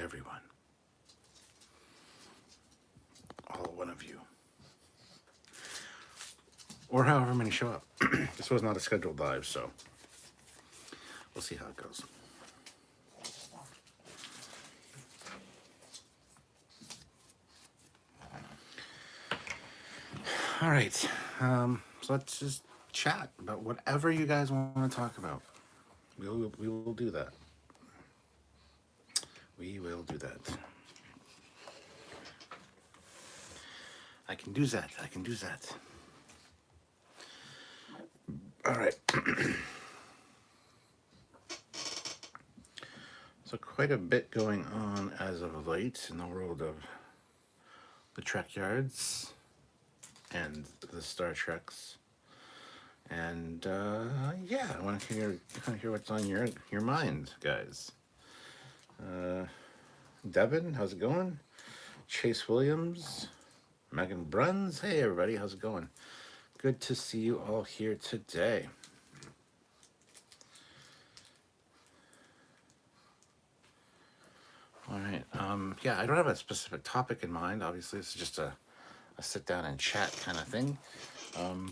everyone. All one of you. Or however many show up. This was not a scheduled live, so we'll see how it goes. All right. So let's just chat about whatever you guys want to talk about. We will do that. We will do that. I can do that. I can do that. All right. So quite a bit going on as of late in the world of the Trekyards and the Star Treks. And yeah, I want to hear what's on your mind, guys. Devin, how's it going? Chase Williams, Megan Bruns. Hey everybody, how's it going? Good to see you all here today. All right. Yeah, I don't have a specific topic in mind. Obviously, this is just a sit down and chat kind of thing.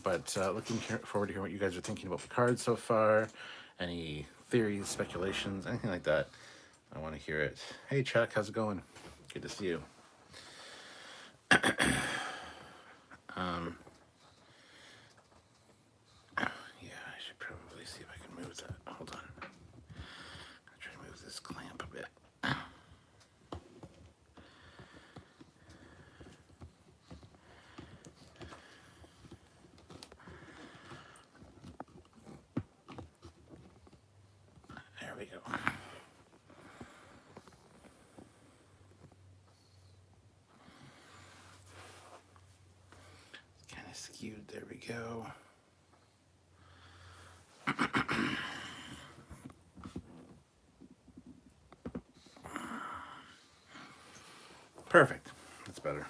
But looking forward to hearing what you guys are thinking about the cards so far. Any theories, speculations, anything like that. I want to hear it. Hey, Chuck, how's it going? Good to see you. Yeah, I should probably see if I can move that. Hold on. I'll try to move this clamp a bit. There we go. It's kind of skewed. There we go. Perfect. That's better.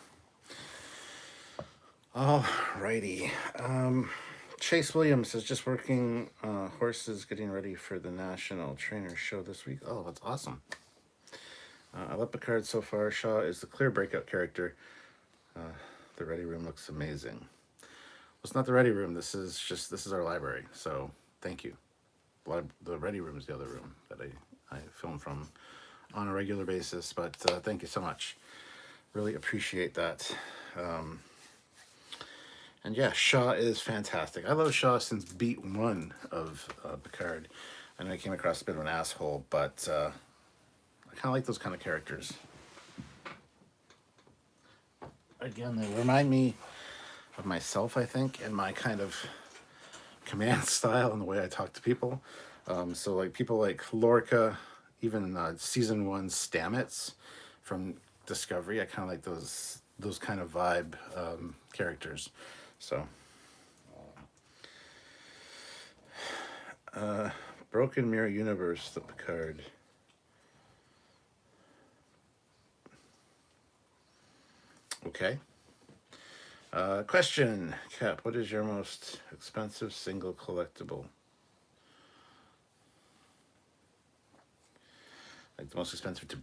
Alrighty. Chase Williams is just working horses, getting ready for the National Trainer Show this week. Oh, that's awesome. I love the card so far. Shaw is the clear breakout character. The Ready Room looks amazing. Well, it's not the Ready Room. This is our library. So thank you. The Ready Room is the other room that I film from on a regular basis. But thank you so much. Really appreciate that. And yeah, Shaw is fantastic. I love Shaw since beat one of Picard. I know I came across a bit of an asshole, but I kind of like those kind of characters. Again, they remind me of myself, I think, and my kind of command style and the way I talk to people. So like people like Lorca, even season one Stamets from Discovery, I kind of like those kind of vibe characters. So Broken Mirror Universe, the Picard. Okay. Question, Cap, what is your most expensive single collectible? Like the most expensive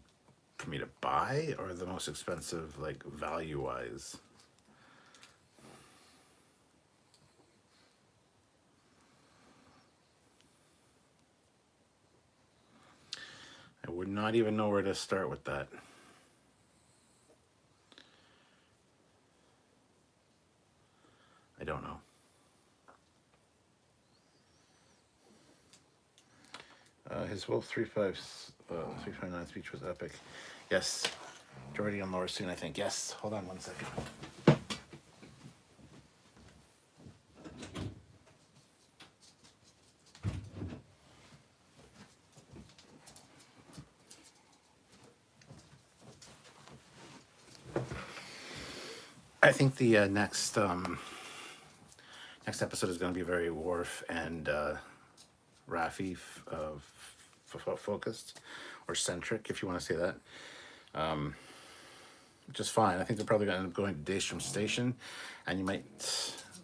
for me to buy, or the most expensive, like, value-wise? I would not even know where to start with that. I don't know. His Wolf 359 speech was epic. Yes. Jordy and Laura soon, I think. Yes. Hold on one second. I think the next episode is going to be very Worf and Raffi focused, or centric, if you want to say that. Which is fine. I think they're probably going to end up going to Daystrom Station, and you might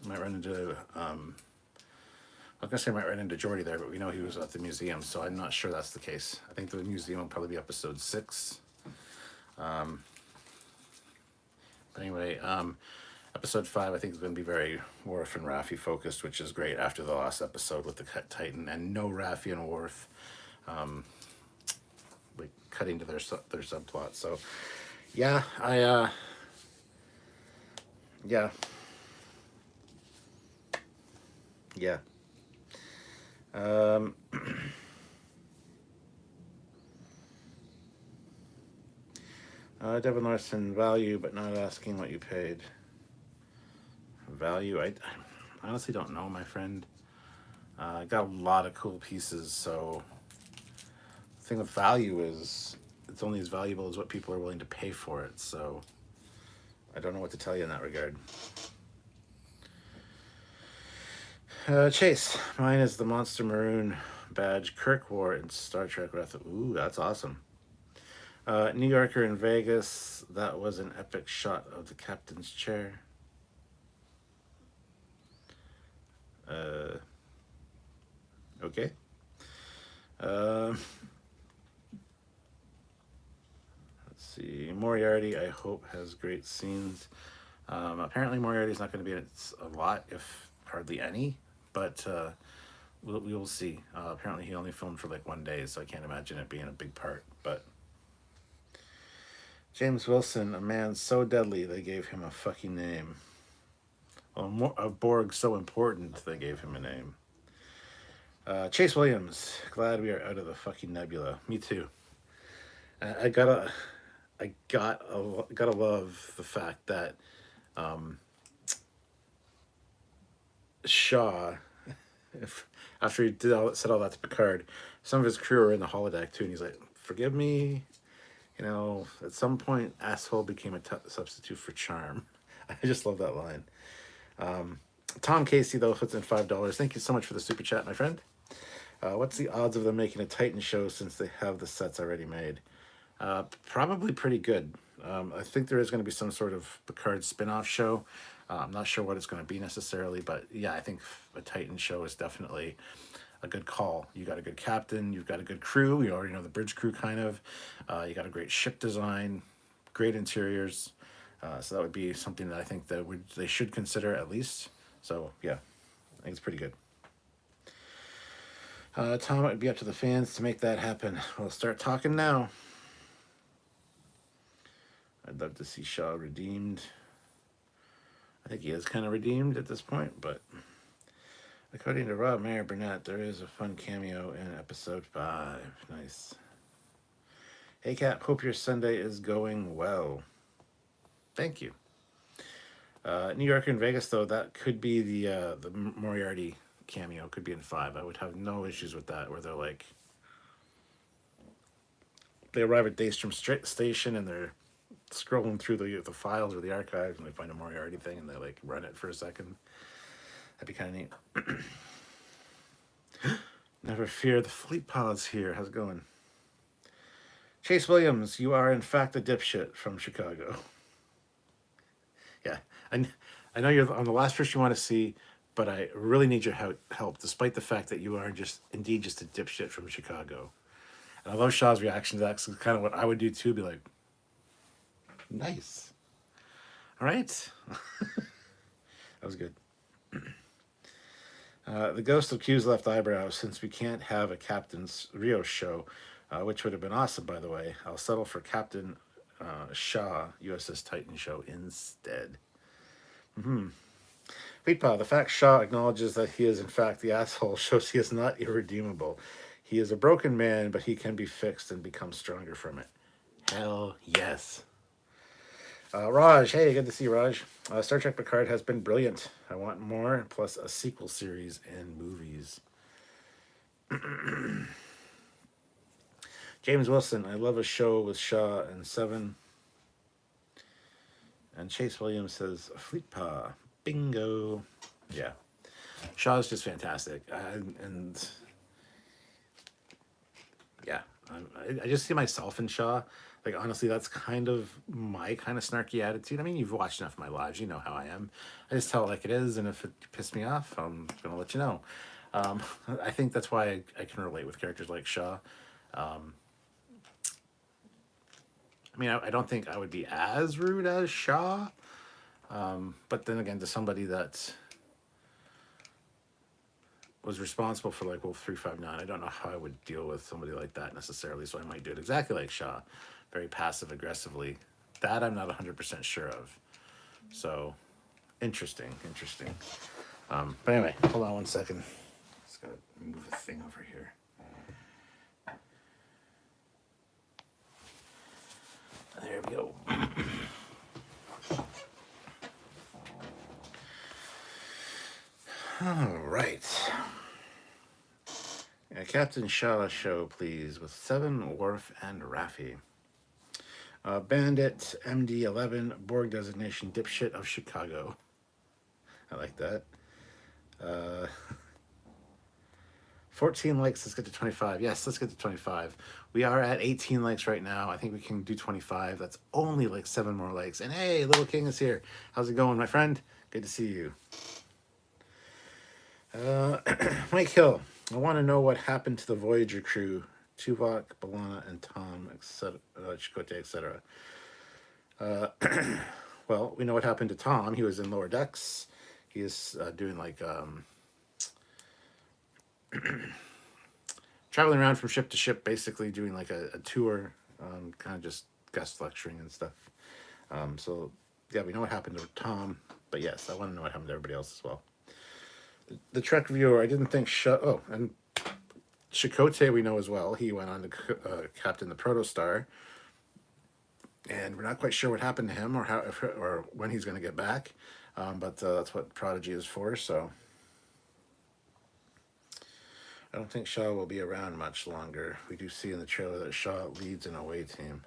run into. I was gonna say I might run into Geordi there, but we know he was at the museum, so I'm not sure that's the case. I think the museum will probably be episode 6. But anyway, episode 5 I think is going to be very Worf and Raffi focused, which is great after the last episode with the cut Titan and no Raffi and Worf, like cutting to their subplot. So yeah, yeah. Yeah. Devin Larson, value, but not asking what you paid. Value, I honestly don't know, my friend. I got a lot of cool pieces, so the thing with value is it's only as valuable as what people are willing to pay for it, so I don't know what to tell you in that regard. Chase, mine is the Monster Maroon badge Kirk wore in Star Trek Wrath. Ooh, that's awesome. New Yorker in Vegas, that was an epic shot of the captain's chair. Okay. Let's see. Moriarty, I hope, has great scenes. Apparently Moriarty's not going to be in it a lot, if hardly any, but we will see. Apparently he only filmed for like 1 day, so I can't imagine it being a big part, but James Wilson, a man so deadly they gave him a fucking name. Well, a Borg so important they gave him a name. Chase Williams, glad we are out of the fucking nebula. Me too. I gotta love the fact that Shaw, after he said all that to Picard, some of his crew are in the holodeck too, and he's like, "Forgive me, you know, at some point, asshole became a substitute for charm." I just love that line. Tom Casey, though, puts in $5. Thank you so much for the super chat, my friend. What's the odds of them making a Titan show since they have the sets already made? Probably pretty good. I think there is going to be some sort of Picard spin-off show. I'm not sure what it's going to be necessarily, but yeah, I think a Titan show is definitely a good call. You got a good captain, you've got a good crew, you already know the bridge crew kind of. You got a great ship design, great interiors. So that would be something that I think that they should consider at least. So yeah, I think it's pretty good. Tom, it would be up to the fans to make that happen. We'll start talking now. I'd love to see Shaw redeemed. I think he is kind of redeemed at this point, but according to Rob Mayer Burnett, there is a fun cameo in episode 5. Nice. Hey, Cap, hope your Sunday is going well. Thank you. New York and Vegas, though, that could be the Moriarty cameo. Could be in 5. I would have no issues with that, where they're like, they arrive at Daystrom Station and they're scrolling through the files or the archives and they find a Moriarty thing and they like run it for a second. That'd be kind of neat. Never fear, the fleet pilot's here. How's it going? Chase Williams, you are in fact a dipshit from Chicago. Yeah, I know you're on the last person you want to see, but I really need your help, despite the fact that you are indeed just a dipshit from Chicago. And I love Shaw's reaction to that, because it's kind of what I would do too, be like, nice. All right. That was good. The ghost of Q's left eyebrow, since we can't have a Captain's Rio show, which would have been awesome, by the way. I'll settle for Captain Shaw USS Titan show instead. Feetpaw, the fact Shaw acknowledges that he is in fact the asshole shows he is not irredeemable. He is a broken man, but he can be fixed and become stronger from it. Hell yes. Raj, hey, good to see you, Raj. Star Trek Picard has been brilliant. I want more, plus a sequel series and movies. James Wilson, I love a show with Shaw and 7. And Chase Williams says, Fleetpaw, bingo. Yeah. Shaw's just fantastic. And yeah, I just see myself in Shaw. Like, honestly, that's kind of my kind of snarky attitude. I mean, you've watched enough of my lives. You know how I am. I just tell it like it is, and if it pisses me off, I'm going to let you know. I think that's why I can relate with characters like Shaw. I mean, I don't think I would be as rude as Shaw, but then again, to somebody that was responsible for like Wolf 359, I don't know how I would deal with somebody like that necessarily. So I might do it exactly like Shaw, very passive aggressively. That I'm not 100% sure of. So interesting. But anyway, hold on one second. Just gotta move a thing over here. There we go. All right. Captain Shaw show, please, with Seven, Worf, and Raffi. Bandit, MD-11, Borg designation, dipshit of Chicago. I like that. 14 likes, let's get to 25. Yes, let's get to 25. We are at 18 likes right now. I think we can do 25. That's only like 7 more likes. And hey, Little King is here. How's it going, my friend? Good to see you. Mike Hill, I want to know what happened to the Voyager crew, Tuvok, B'Elanna, and Tom, etc., Chakotay, etc. Well, we know what happened to Tom. He was in lower decks. He is doing like traveling around from ship to ship, basically doing like a tour, kind of just guest lecturing and stuff. So yeah, we know what happened to Tom, but yes, I want to know what happened to everybody else as well. The Trek viewer, I didn't think and Chakotay we know as well. He went on to captain the Protostar, and we're not quite sure what happened to him or how or when he's going to get back. But that's what Prodigy is for. So I don't think Shaw will be around much longer. We do see in the trailer that Shaw leads an away team.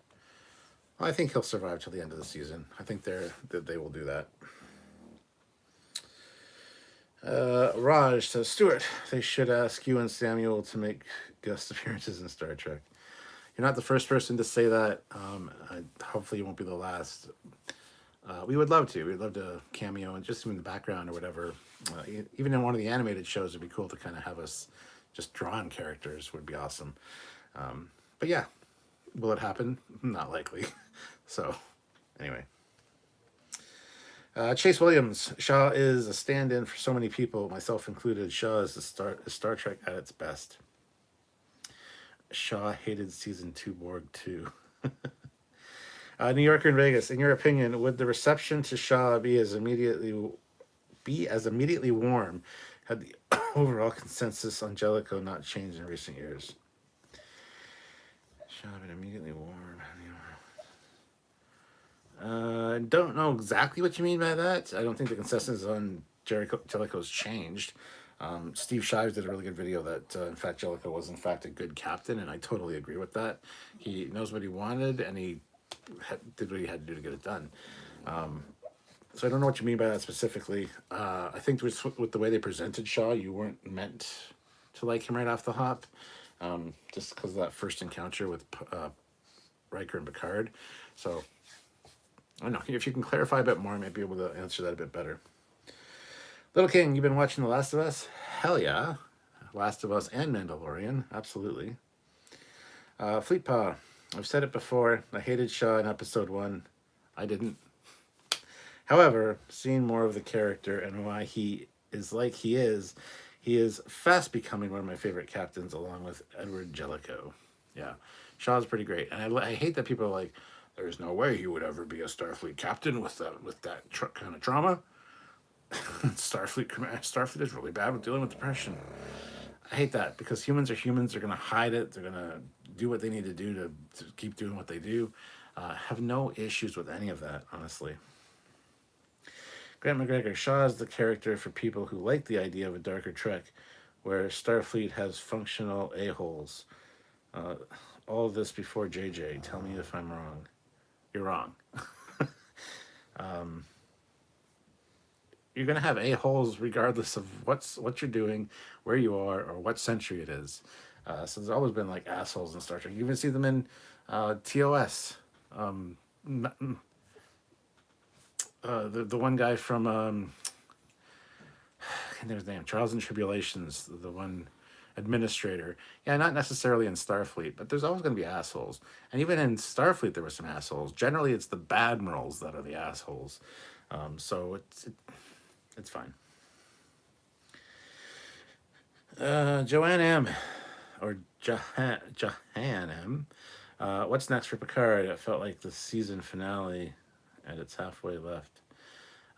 Well, I think he'll survive till the end of the season. I think they will do that. Raj says, Stuart, they should ask you and Samuel to make guest appearances in Star Trek. You're not the first person to say that. Hopefully you won't be the last. We would love to. We'd love to cameo and just in the background or whatever. Even in one of the animated shows, it'd be cool to kind of have us just draw on characters. Would be awesome. But yeah, will it happen? Not likely. So anyway. Chase Williams, Shaw is a stand-in for so many people, myself included. Shaw is Star Trek at its best. Shaw hated season 2 Borg too. New Yorker in Vegas, in your opinion, would the reception to Shaw be as immediately warm had the overall consensus on Jellicoe not changed in recent years? Shaw been immediately warm. I don't know exactly what you mean by that. I don't think the consensus on Jellicoe's changed. Steve Shives did a really good video that, in fact, Jellicoe was, in fact, a good captain, and I totally agree with that. He knows what he wanted, and he did what he had to do to get it done. So I don't know what you mean by that specifically. I think with the way they presented Shaw, you weren't meant to like him right off the hop, just because of that first encounter with Riker and Picard. So I don't know. If you can clarify a bit more, I might be able to answer that a bit better. Little King, you've been watching The Last of Us? Hell yeah. Last of Us and Mandalorian. Absolutely. Fleet Paw, I've said it before. I hated Shaw in episode 1. I didn't. However, seeing more of the character and why he is like he is fast becoming one of my favorite captains along with Edward Jellicoe. Yeah. Shaw's pretty great. And I hate that people are like, there's no way he would ever be a Starfleet captain with that kind of trauma. Starfleet is really bad with dealing with depression. I hate that because humans are humans. They're going to hide it. They're going to do what they need to do to keep doing what they do. Have no issues with any of that, honestly. Grant McGregor, Shaw is the character for people who like the idea of a darker Trek where Starfleet has functional a-holes. All of this before JJ. Tell me if I'm wrong. You're wrong. You're going to have a-holes regardless of what you're doing, where you are, or what century it is. So there's always been like assholes in Star Trek. You even see them in TOS. The one guy from I can't think of his name, Trials and Tribulations, the one administrator. Yeah, not necessarily in Starfleet, but there's always going to be assholes. And even in Starfleet, there were some assholes. Generally, it's the Badmirals that are the assholes. So it's fine. Joanne M. Or Jahan M. What's next for Picard? It felt like the season finale, and it's halfway left.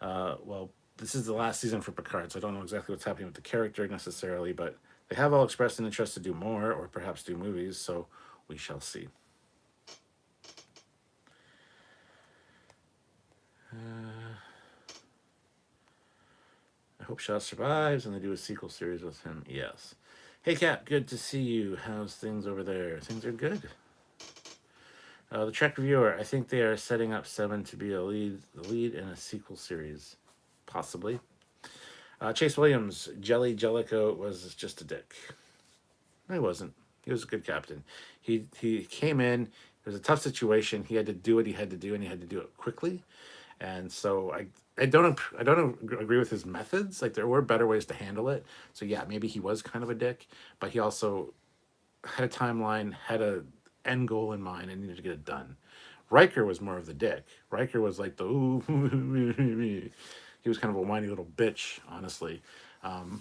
Well, this is the last season for Picard, so I don't know exactly what's happening with the character necessarily, but they have all expressed an interest to do more, or perhaps do movies, so we shall see. I hope Shaw survives and they do a sequel series with him. Yes. Hey, Cap, good to see you. How's things over there? Things are good. The Trek Reviewer, I think they are setting up Seven to be the lead in a sequel series. Possibly. Chase Williams, Jellicoe was just a dick. No, he wasn't. He was a good captain. He came in. It was a tough situation. He had to do what he had to do, and he had to do it quickly. And so I don't agree with his methods. Like, there were better ways to handle it. So yeah, maybe he was kind of a dick, but he also had a timeline, had a end goal in mind, and needed to get it done. Riker was more of the dick. Riker was like the ooh. He was kind of a whiny little bitch, honestly.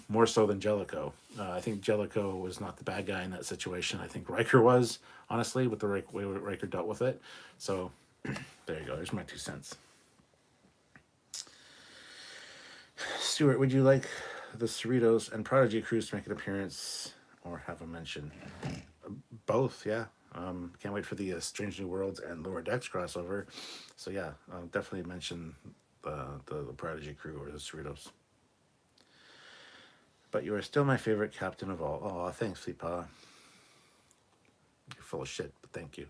More so than Jellicoe. I think Jellicoe was not the bad guy in that situation. I think Riker was, honestly, with the way Riker dealt with it. So there you go. There's my 2 cents. Stuart, would you like the Cerritos and Prodigy crews to make an appearance or have a mention? Both, yeah. Can't wait for the Strange New Worlds and Lower Decks crossover. So yeah, definitely mention the Prodigy crew or the Cerritos. But you are still my favorite captain of all. Oh, thanks, Fleetpaw. You're full of shit, but thank you.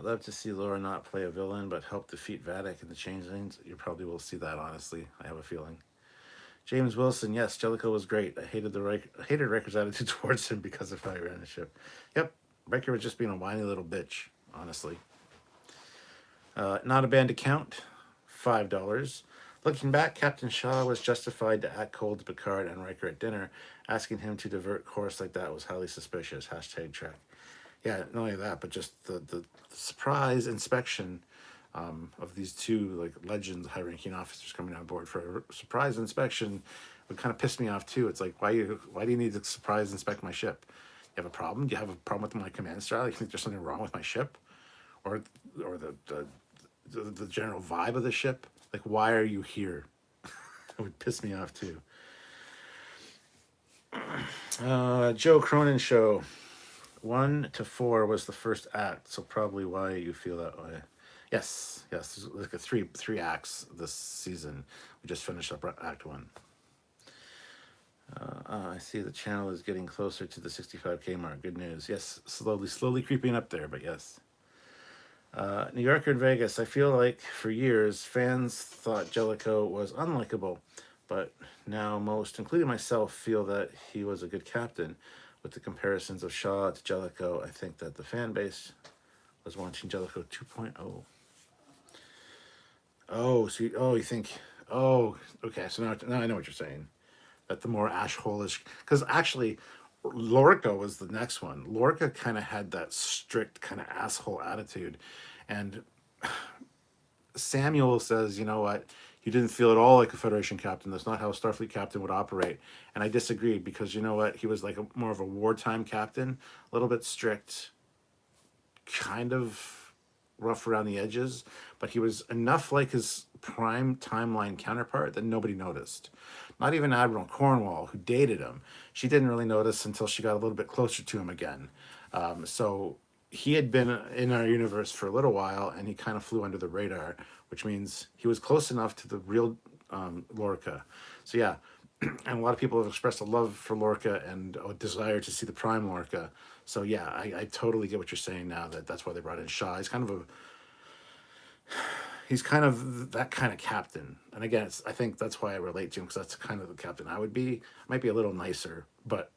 Love to see Laura not play a villain, but help defeat Vadic in the Changelings. You probably will see that, honestly. I have a feeling. James Wilson, yes, Jellicoe was great. I hated Riker's attitude towards him because of how he ran the ship. Yep, Riker was just being a whiny little bitch, honestly. Not a band account, $5. Looking back, Captain Shaw was justified to act cold to Picard and Riker at dinner. Asking him to divert course like that was highly suspicious. #Trek. Yeah, not only that, but just the surprise inspection of these two like legends, high-ranking officers coming on board for a surprise inspection would kind of piss me off too. It's like, why do you need to surprise inspect my ship? You have a problem? Do you have a problem with my command style? You think there's something wrong with my ship, or the general vibe of the ship? Like, why are you here? It would piss me off too. Joe Cronin show. 1 to 4 was the first act, so probably why you feel that way. Yes, there's like a three acts this season. We just finished up Act 1. I see the channel is getting closer to the 65K mark. Good news. Yes, slowly creeping up there, but yes. New Yorker in Vegas. I feel like for years fans thought Jellicoe was unlikable, but now most, including myself, feel that he was a good captain. With the comparisons of Shaw to Jellicoe, I think that the fan base was watching Jellicoe 2.0. Oh, so you think? Oh, okay. So now I know what you're saying. That the more ash-hole-ish, because actually, Lorca was the next one. Lorca kind of had that strict kind of asshole attitude, and Samuel says, you know what? You didn't feel at all like a Federation captain. That's not how a Starfleet captain would operate. And I disagreed because, you know what? He was like more of a wartime captain, a little bit strict, kind of rough around the edges, but he was enough like his prime timeline counterpart that nobody noticed. Not even Admiral Cornwall, who dated him. She didn't really notice until she got a little bit closer to him again. So he had been in our universe for a little while, and he kind of flew under the radar, which means he was close enough to the real Lorca. So yeah, and a lot of people have expressed a love for Lorca and a desire to see the prime Lorca. So yeah, I totally get what you're saying now, that's why they brought in Shaw. He's kind of that kind of captain. And again, I think that's why I relate to him, because that's kind of the captain I would be. I might be a little nicer, but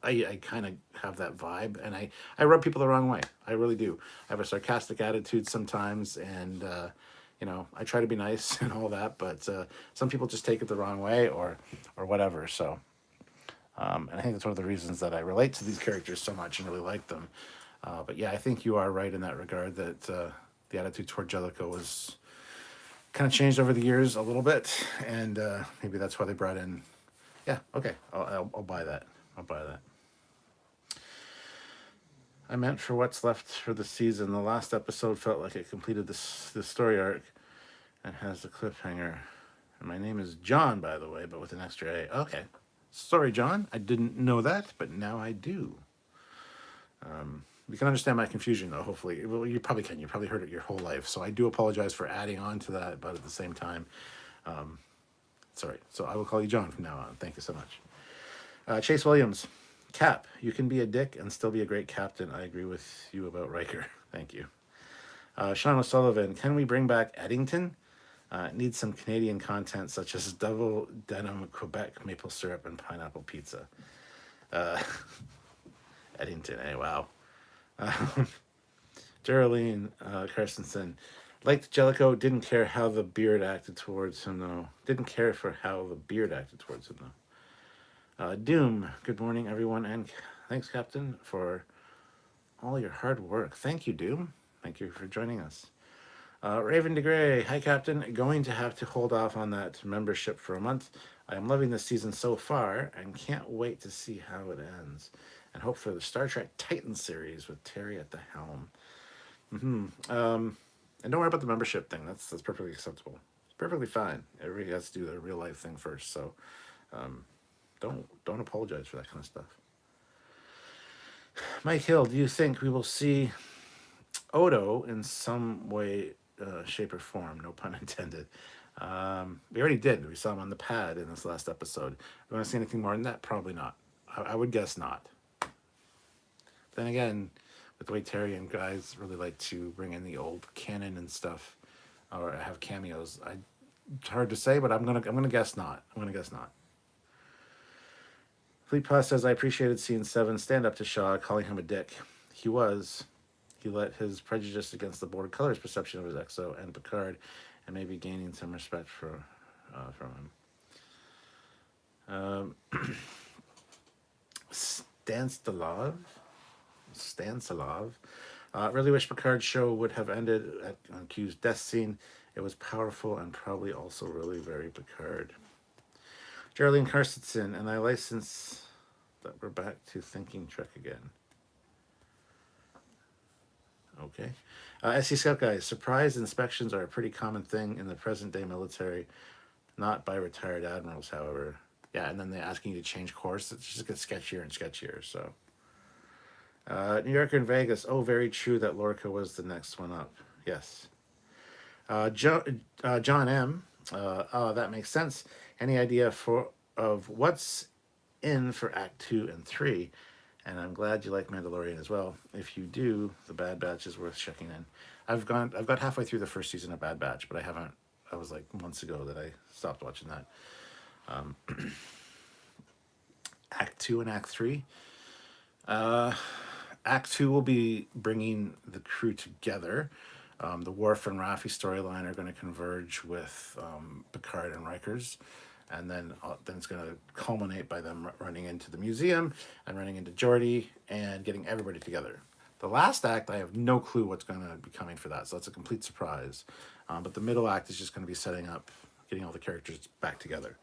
I kind of have that vibe, and I rub people the wrong way. I really do. I have a sarcastic attitude sometimes, and I try to be nice and all that, but some people just take it the wrong way or whatever. So And I think that's one of the reasons that I relate to these characters so much and really like them. But yeah, I think you are right in that regard that the attitude toward Jellicoe was kind of changed over the years a little bit, and maybe that's why they brought in. Yeah, okay, I'll buy that. I'll buy that. I meant for what's left for the season. The last episode felt like it completed the story arc and has the cliffhanger. And my name is John, by the way, but with an extra A. Okay. Sorry, John. I didn't know that, but now I do. You can understand my confusion, though, hopefully. Well, you probably can. You probably heard it your whole life. So I do apologize for adding on to that, but at the same time, sorry. So I will call you John from now on. Thank you so much. Chase Williams. Cap, you can be a dick and still be a great captain. I agree with you about Riker. Thank you. Sean O'Sullivan. Can we bring back Eddington? It needs some Canadian content such as double denim Quebec maple syrup and pineapple pizza. Eddington, wow. Geraldine Carstensen. Liked Jellicoe, didn't care how the beard acted towards him, though. Didn't care for how the beard acted towards him, though. Doom, good morning, everyone, and thanks, Captain, for all your hard work. Thank you, Doom. Thank you for joining us. Raven DeGray, hi, Captain. Going to have to hold off on that membership for a month. I am loving this season so far and can't wait to see how it ends. And hope for the Star Trek Titan series with Terry at the helm. And don't worry about the membership thing. That's perfectly acceptable. It's perfectly fine. Everybody has to do their real life thing first. So don't apologize for that kind of stuff. Mike Hill, do you think we will see Odo in some way, shape, or form? No pun intended. We already did. We saw him on the pad in this last episode. Do you want to see anything more than that? Probably not. I would guess not. Then again, with the way Terry and guys really like to bring in the old canon and stuff, or have cameos, it's hard to say, but I'm gonna guess not. I'm gonna guess not. Fleet Plus says, I appreciated seeing Seven stand up to Shaw, calling him a dick. He let his prejudice against the Borg colors perception of his EXO and Picard, and maybe gaining some respect from him. Stansilov. Really wish Picard's show would have ended on Q's death scene. It was powerful and probably also really very Picard. Geraldine Carstensen, and I license that we're back to thinking Trek again. Okay. SC Scout Guys, surprise inspections are a pretty common thing in the present day military, not by retired admirals, however. Yeah, and then they're asking you to change course. It just gets sketchier and sketchier, so. New Yorker and Vegas. Oh, very true that Lorca was the next one up. Yes. John M. That makes sense. Any idea of what's in for Act 2 and 3? And I'm glad you like Mandalorian as well. If you do, The Bad Batch is worth checking in. I've got halfway through the first season of Bad Batch, but I haven't. That was like months ago that I stopped watching that. Act 2 and Act 3. Act 2 will be bringing the crew together. The Worf and Raffi storyline are going to converge with Picard and Riker's, and then it's going to culminate by them running into the museum and running into Geordi and getting everybody together. The last act, I have no clue what's going to be coming for that, so that's a complete surprise. But the middle act is just going to be setting up, getting all the characters back together.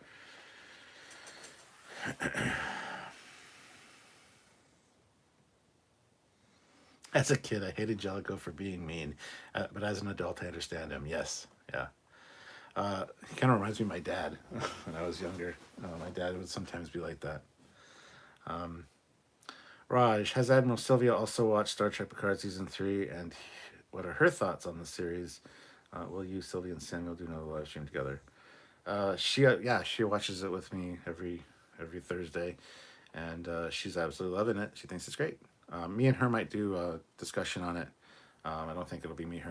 As a kid, I hated Jellicoe for being mean, but as an adult, I understand him. Yes, yeah. He kind of reminds me of my dad when I was younger. My dad would sometimes be like that. Raj, has Admiral Sylvia also watched Star Trek Picard Season 3, and what are her thoughts on the series? Will you, Sylvia, and Samuel do another live stream together? She watches it with me every Thursday, and she's absolutely loving it. She thinks it's great. Me and her might do a discussion on it. I don't think it'll be me,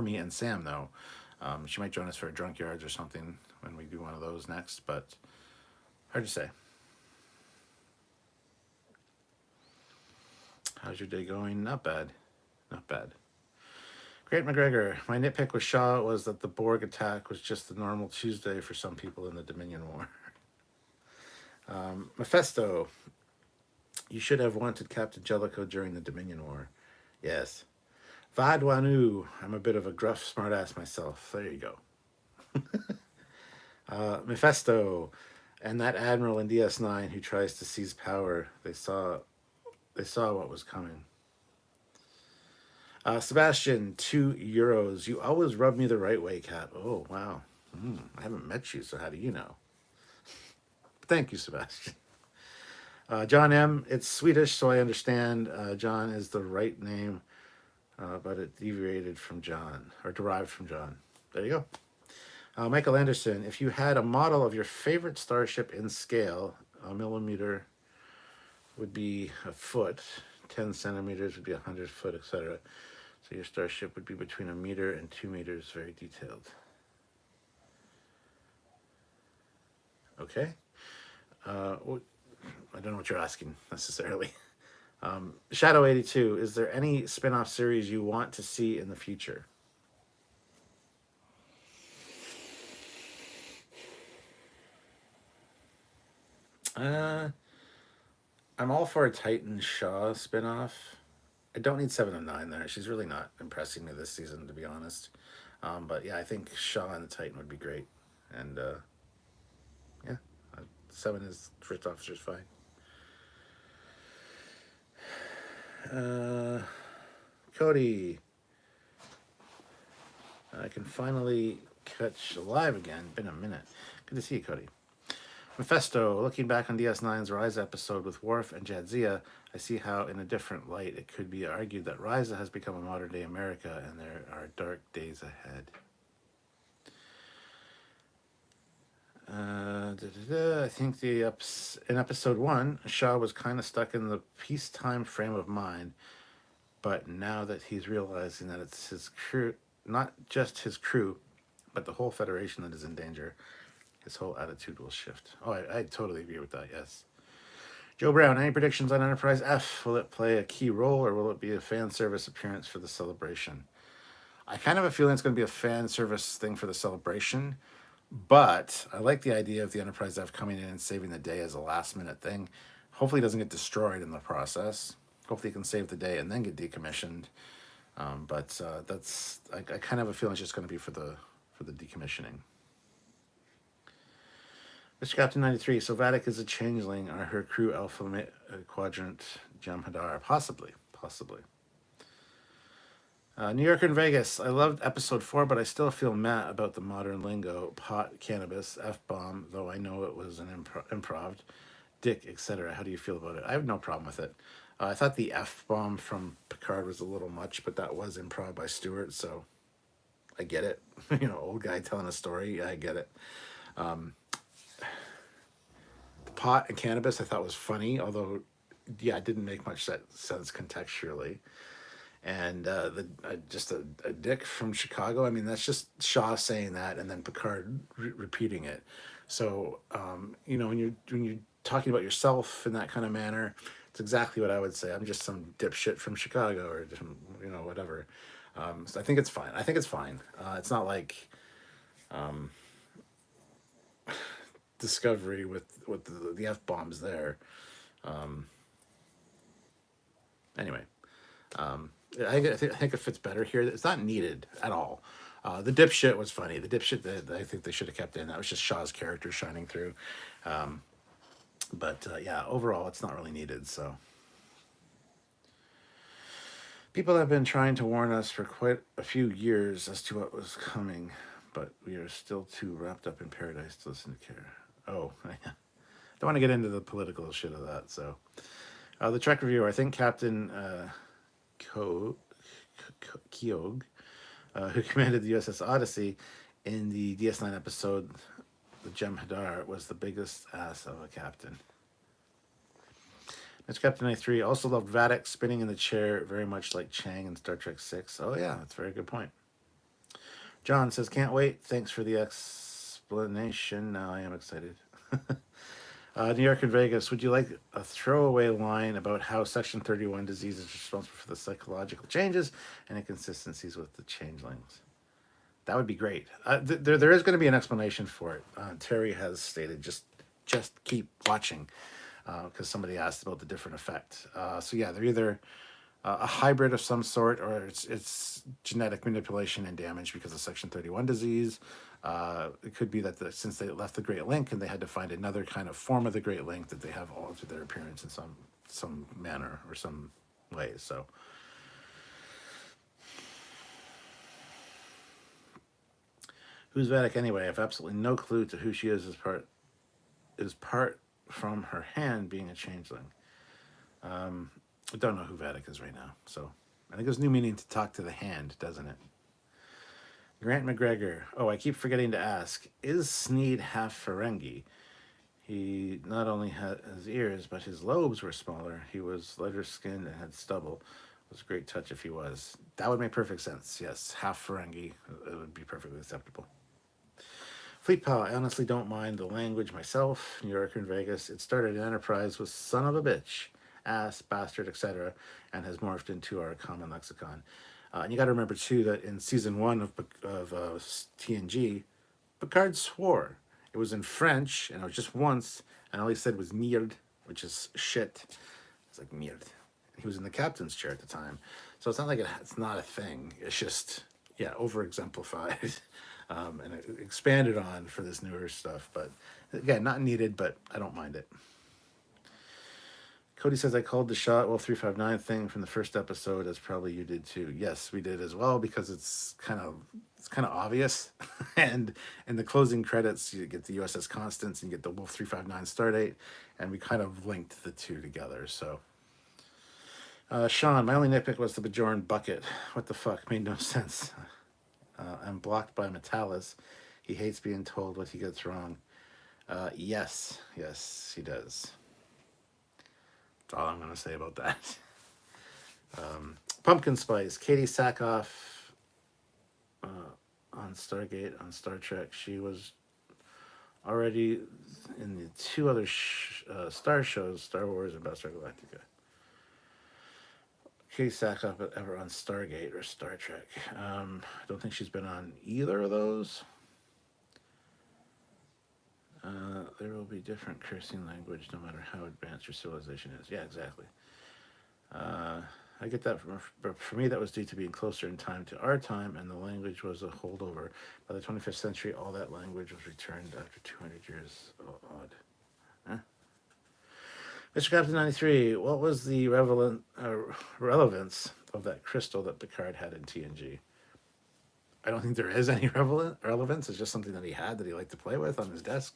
me, and Sam, though. She might join us for a Trekyards or something when we do one of those next, but hard to say. How's your day going? Not bad. Not bad. Great McGregor. My nitpick with Shaw was that the Borg attack was just the normal Tuesday for some people in the Dominion War. Mephisto, you should have wanted Captain Jellicoe during the Dominion War. Yes. Vadwanu, I'm a bit of a gruff smartass myself. There you go. Mephisto, and that admiral in DS9 who tries to seize power. They saw what was coming. Sebastian, €2. You always rub me the right way, Cat. Oh, wow. I haven't met you, so how do you know? Thank you, Sebastian. John M., it's Swedish, so I understand John is the right name, but it deviated from John, or derived from John. There you go. Michael Anderson, if you had a model of your favorite starship in scale, a millimeter would be a foot, 10 centimeters would be 100 foot, etc. So your starship would be between a meter and 2 meters, very detailed. Okay. I don't know what you're asking necessarily. Shadow 82, is there any spin-off series you want to see in the future? I'm all for a Titan Shaw spin-off. I don't need 7 of 9 there. She's really not impressing me this season, to be honest. But yeah, I think Shaw and the Titan would be great. And yeah, 7 is first officer's fine. Cody, I can finally catch live again. Been a minute. Good to see you, Cody. Mephisto, looking back on DS9's Rise episode with Worf and Jadzia, I see how, in a different light, it could be argued that Ryza has become a modern-day America, and there are dark days ahead. I think in episode 1, Shaw was kind of stuck in the peacetime frame of mind, but now that he's realizing that it's his crew, not just his crew, but the whole Federation that is in danger, his whole attitude will shift. Oh, I totally agree with that, yes. Joe Brown, any predictions on Enterprise F? Will it play a key role, or will it be a fan service appearance for the celebration? I kind of have a feeling it's going to be a fan service thing for the celebration, but I like the idea of the Enterprise F coming in and saving the day as a last-minute thing. Hopefully it doesn't get destroyed in the process. Hopefully it can save the day and then get decommissioned. But I kind of have a feeling it's just going to be for the decommissioning. Mr. Captain 93, so Vatic is a changeling. Are her crew Alpha Quadrant Jem'Hadar? Possibly. New Yorker in Vegas. I loved episode 4, but I still feel mad about the modern lingo. Pot, cannabis, F-bomb, though I know it was an improv. Dick, etc. How do you feel about it? I have no problem with it. I thought the F-bomb from Picard was a little much, but that was improv by Stewart, so I get it. Old guy telling a story, I get it. Pot and cannabis I thought was funny, although yeah, it didn't make much sense contextually. And just a dick from Chicago, I mean, that's just Shaw saying that and then Picard repeating it. So when you're talking about yourself in that kind of manner, it's exactly what I would say. I'm just some dipshit from Chicago, or whatever. So I think it's fine. It's not like Discovery with the F-bombs there. Anyway, I think it fits better here. It's not needed at all. The dipshit was funny. The dipshit that I think they should have kept in. That was just Shaw's character shining through. But yeah, overall, it's not really needed. So people have been trying to warn us for quite a few years as to what was coming, but we are still too wrapped up in paradise to listen to care. Oh, don't want to get into the political shit of that. So the Trek reviewer, I think Captain Keogh, who commanded the USS Odyssey in the DS9 episode, the Jem'Hadar, was the biggest ass of a captain. Mr. Captain 93 also loved Vatic spinning in the chair, very much like Chang in Star Trek 6. Oh yeah, that's a very good point. John says, can't wait. Thanks for the explanation. Now I am excited. New York and Vegas, would you like a throwaway line about how Section 31 disease is responsible for the psychological changes and inconsistencies with the changelings? That would be great. There is going to be an explanation for it. Terry has stated, just just keep watching because somebody asked about the different effect. So yeah, they're either a hybrid of some sort, or it's genetic manipulation and damage because of Section 31 disease. It could be that since they left the Great Link and they had to find another kind of form of the Great Link, that they have altered their appearance in some manner or some way. So who's Vedic anyway? I have absolutely no clue to who she is part from her hand being a changeling. I don't know who Vedic is right now, so I think it was new meaning to talk to the hand, doesn't it? Grant McGregor. Oh, I keep forgetting to ask, is Sneed half Ferengi? He not only had his ears, but his lobes were smaller. He was lighter skinned and had stubble. It was a great touch if he was. That would make perfect sense. Yes, half Ferengi. It would be perfectly acceptable. Fleet Paw, I honestly don't mind the language myself. New York and Vegas. It started in Enterprise with son of a bitch, ass, bastard, etc., and has morphed into our common lexicon. And you got to remember too that in season 1 of TNG, Picard swore. It was in French, and it was just once, and all he said was merde, which is shit. It's like merde. He was in the captain's chair at the time, so it's not like it's not a thing. It's just over exemplified. And it expanded on for this newer stuff, but again, not needed, but I don't mind it. Cody says, I called the shot 359 thing from the first episode, as probably you did too. Yes, we did as well, because it's kind of obvious. And in the closing credits, you get the USS Constance and you get the Wolf 359 stardate, and we kind of linked the two together. So Sean, my only nitpick was the Bajoran bucket. What the fuck? Made no sense. I'm blocked by Metalis. He hates being told what he gets wrong. Yes, he does. That's all I'm going to say about that. Pumpkin Spice, Katie Sackhoff on Stargate, on Star Trek. She was already in the 2 other Star shows, Star Wars and Battlestar Galactica. Katie Sackhoff ever on Stargate or Star Trek. I don't think she's been on either of those. There will be different cursing language no matter how advanced your civilization is. Yeah, exactly. I get that, but for me that was due to being closer in time to our time, and the language was a holdover. By the 25th century, all that language was returned after 200 years. Oh, odd. Huh? Mr. Captain 93, what was the relevance of that crystal that Picard had in TNG? I don't think there is any relevance. It's just something that he had that he liked to play with on his desk.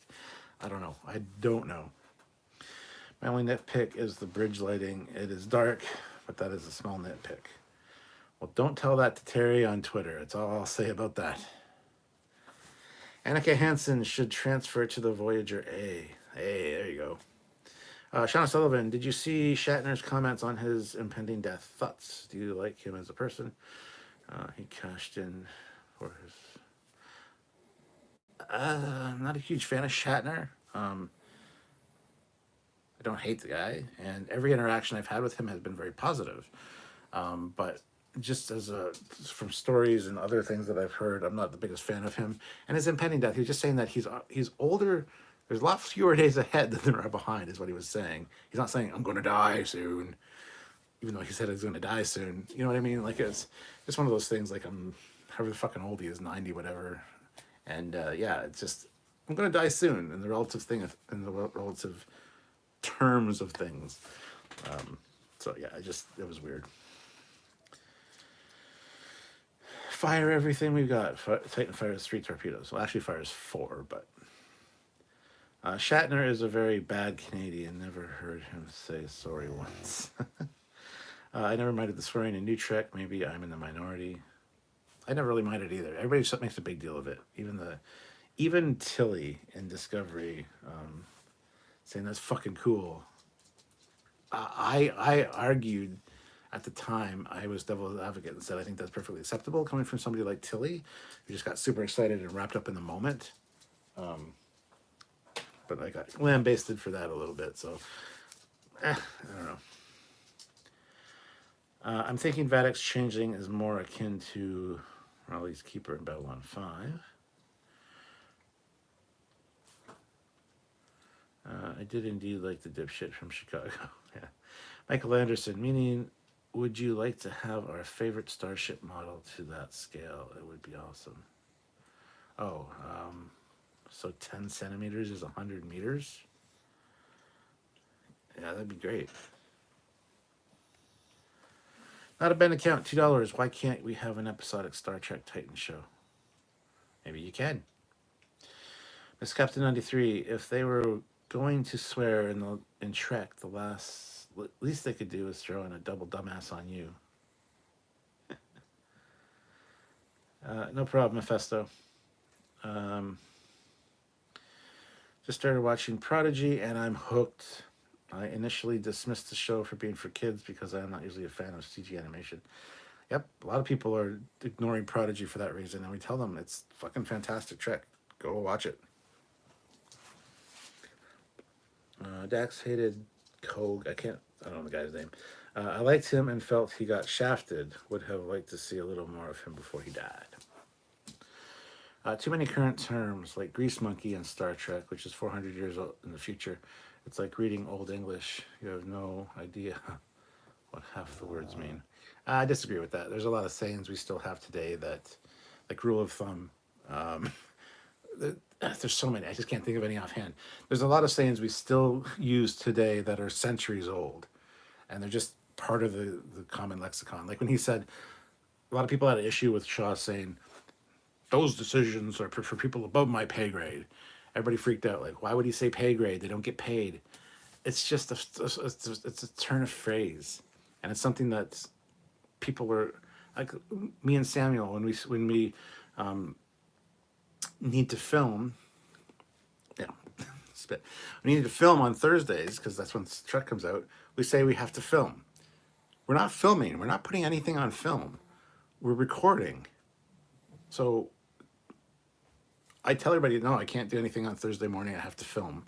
I don't know. My only nitpick is the bridge lighting. It is dark, but that is a small nitpick. Well, don't tell that to Terry on Twitter. That's all I'll say about that. Annika Hansen should transfer to the Voyager A. Hey, there you go. Shauna Sullivan, did you see Shatner's comments on his impending death? Thoughts? Do you like him as a person? He cashed in for his... I'm not a huge fan of Shatner. I don't hate the guy, and every interaction I've had with him has been very positive. But just from stories and other things that I've heard, I'm not the biggest fan of him. And his impending death, he was just saying that he's older. There's a lot fewer days ahead than there are behind, is what he was saying. He's not saying, I'm going to die soon, even though he said he's going to die soon. You know what I mean? Like, it's just one of those things, like, however fucking old he is, 90, whatever. And, it's just, I'm going to die soon, in the relative terms of things. It was weird. Fire everything we've got. Titan fires 3 torpedoes. Well, actually fires 4, but... Shatner is a very bad Canadian. Never heard him say sorry once. I never minded the swearing in New Trek. Maybe I'm in the minority. I never really minded either. Everybody just makes a big deal of it. Even Tilly in Discovery saying that's fucking cool. I argued at the time, I was devil's advocate and said I think that's perfectly acceptable coming from somebody like Tilly, who just got super excited and wrapped up in the moment. But I got lambasted for that a little bit, so I don't know. I'm thinking Vadic's changing is more akin to Raleigh's Keeper in Babylon 5. I did indeed like the dipshit from Chicago. Yeah. Michael Anderson, meaning, would you like to have our favorite Starship model to that scale? It would be awesome. Oh, so 10 centimeters is 100 meters? Yeah, that'd be great. Not a band account, $2. Why can't we have an episodic Star Trek Titan show? Maybe you can. Miss Captain 93, if they were going to swear in Trek, the least they could do is throw in a double dumbass on you. No problem, Mephisto. Just started watching Prodigy and I'm hooked. I initially dismissed the show for being for kids because I'm not usually a fan of CG animation. Yep, a lot of people are ignoring Prodigy for that reason, and we tell them it's fucking fantastic Trek. Go watch it. Dax hated Kogue. I don't know the guy's name. I liked him and felt he got shafted. Would have liked to see a little more of him before he died. Too many current terms like grease monkey in Star Trek, which is 400 years old in the future. It's like reading Old English. You have no idea what half the words mean. I disagree with that. There's a lot of sayings we still have today that, like rule of thumb. There's so many. I just can't think of any offhand. There's a lot of sayings we still use today that are centuries old, and they're just part of the common lexicon. Like when he said, a lot of people had an issue with Shaw saying, those decisions are for people above my pay grade. Everybody freaked out. Like, why would he say pay grade? They don't get paid. It's just it's a turn of phrase, and it's something that people were like me and Samuel when we need to film. Yeah, spit. We need to film on Thursdays because that's when Trek comes out. We say we have to film. We're not filming. We're not putting anything on film. We're recording. So I tell everybody, no, I can't do anything on Thursday morning. I have to film.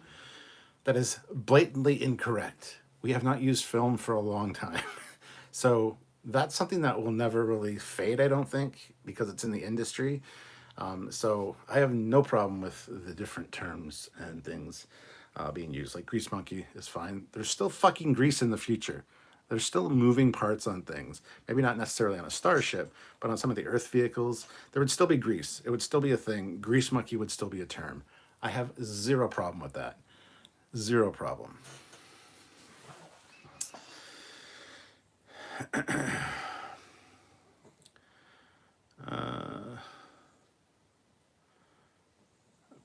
That is blatantly incorrect. We have not used film for a long time. So that's something that will never really fade, I don't think, because it's in the industry. So I have no problem with the different terms and things being used. Like grease monkey is fine. There's still fucking grease in the future. There's still moving parts on things. Maybe not necessarily on a starship, but on some of the Earth vehicles, there would still be grease. It would still be a thing. Grease monkey would still be a term. I have zero problem with that. Zero problem.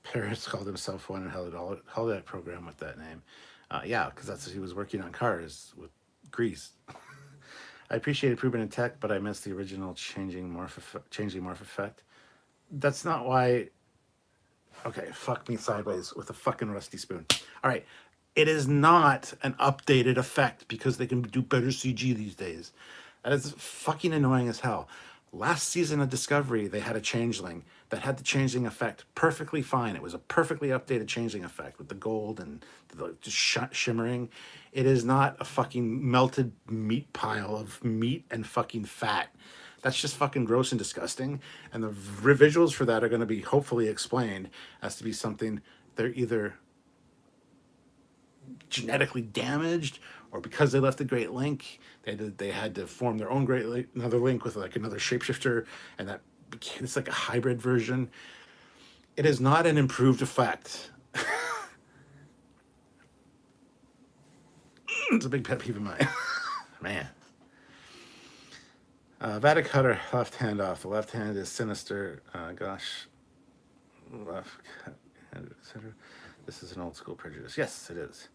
Paris called himself one and held a holodeck program with that name. Yeah, because that's what he was working on cars with grease. I appreciate improvement in tech, but I miss the original changing morph effect. That's not why. Okay, fuck me sideways with a fucking rusty spoon. All right, it is not an updated effect because they can do better CG these days. That is fucking annoying as hell. Last season of Discovery, they had a changeling that had the changing effect perfectly fine. It was a perfectly updated changing effect with the gold and the shimmering. It is not a fucking melted meat pile of meat and fucking fat. That's just fucking gross and disgusting. And the visuals for that are going to be hopefully explained as to be something they're either genetically damaged or because they left a great link they had to form their own great link, another link with like another shapeshifter, and that became, it's like a hybrid version. It is not an improved effect. It's a big pet peeve of mine. Man. Vatican cutter, left hand off. The left hand is sinister. Gosh. Left hand, etc. This is an old school prejudice. Yes, it is.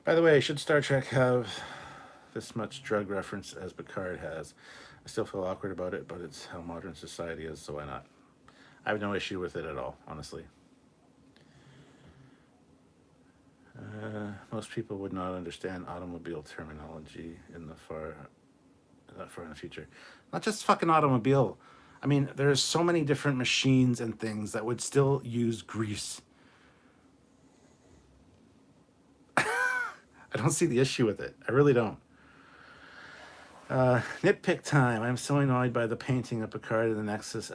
By the way, should Star Trek have this much drug reference as Picard has? I still feel awkward about it, but it's how modern society is, so why not? I have no issue with it at all, honestly. Most people would not understand automobile terminology that far in the future. Not just fucking automobile. I mean, there's so many different machines and things that would still use grease. I don't see the issue with it. I really don't. Nitpick time. I'm so annoyed by the painting of Picard in the Nexus.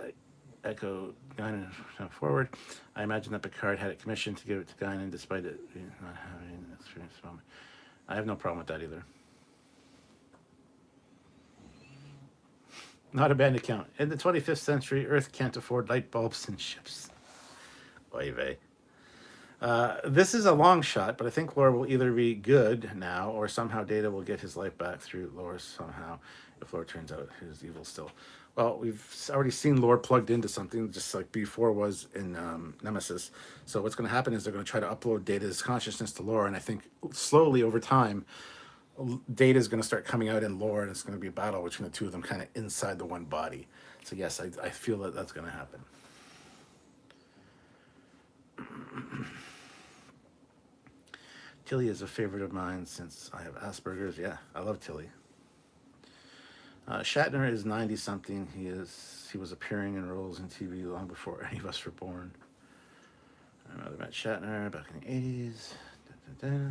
Echo Guinan forward. I imagine that Picard had it commissioned to give it to Guinan despite it not having an experience moment. I have no problem with that either. Not a band account. In the 25th century, Earth can't afford light bulbs and ships. Oy vey. This is a long shot, but I think Lore will either be good now or somehow Data will get his life back through Lore somehow if Lore turns out he's evil still. Well, we've already seen Lore plugged into something just like B4 was in Nemesis. So what's going to happen is they're going to try to upload Data's consciousness to Lore, and I think slowly over time, Data is going to start coming out in Lore, and it's going to be a battle between the two of them kind of inside the one body. So yes, I feel that that's going to happen. Tilly is a favorite of mine since I have Asperger's. Yeah, I love Tilly. Shatner is 90-something. He was appearing in roles in TV long before any of us were born. I rather met Shatner back in the 80s. Da, da, da.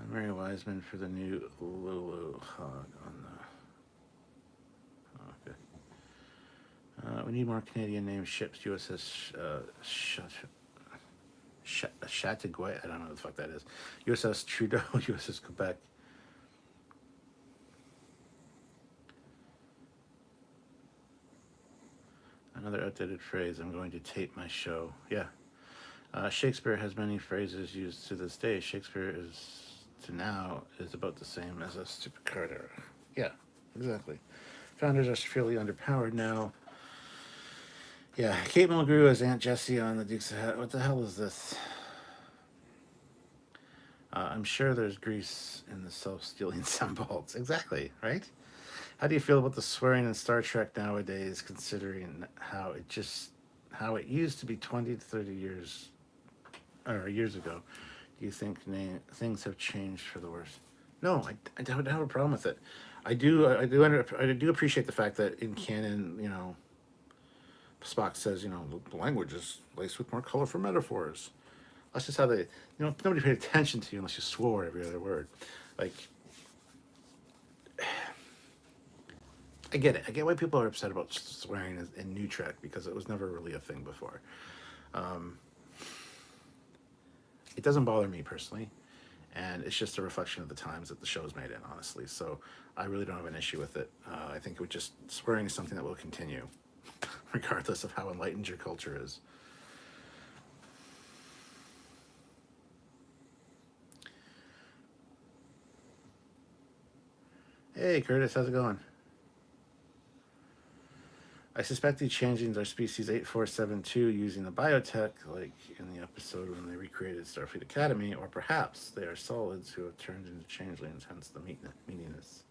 Mary Wiseman for the new Lulu hog on the... okay. We need more Canadian named ships. USS Chateauguay. I don't know what the fuck that is. USS Trudeau. USS Quebec. Another outdated phrase. I'm going to tape my show. Yeah. Shakespeare has many phrases used to this day. Shakespeare is about the same as a stupid card era. Yeah, exactly. Founders are severely underpowered now. Yeah, Kate Mulgrew as Aunt Jessie on the Dukes of Hazzard. What the hell is this? I'm sure there's grease in the self-stealing sunbolts. Exactly, right? How do you feel about the swearing in Star Trek nowadays, considering how it used to be 20 to 30 years ago? Do you think things have changed for the worse? No, I don't have a problem with it. I do appreciate the fact that in canon, Spock says, the language is laced with more colorful metaphors. That's just how they, nobody paid attention to you unless you swore every other word. Like, I get it. I get why people are upset about swearing in New Trek because it was never really a thing before. It doesn't bother me personally, and it's just a reflection of the times that the show's made in, honestly. So I really don't have an issue with it. I think it would just swearing is something that will continue, regardless of how enlightened your culture is. Hey, Curtis, how's it going? I suspect these changelings are species 8472 using the biotech, like in the episode when they recreated Starfleet Academy, or perhaps they are solids who have turned into changelings, hence the meatiness.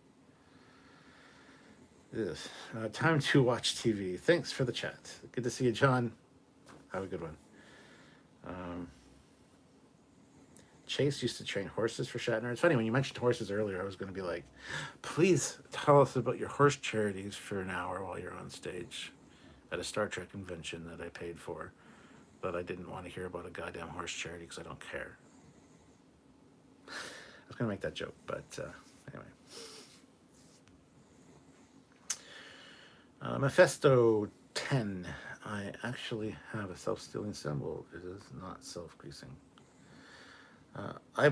Yes. Time to watch TV. Thanks for the chat. Good to see you, John. Have a good one. Chase used to train horses for Shatner. It's funny, when you mentioned horses earlier, I was going to be like, please tell us about your horse charities for an hour while you're on stage at a Star Trek convention that I paid for. But I didn't want to hear about a goddamn horse charity because I don't care. I was going to make that joke, but anyway. Mephisto 10. I actually have a self-stealing symbol. It is not self-greasing.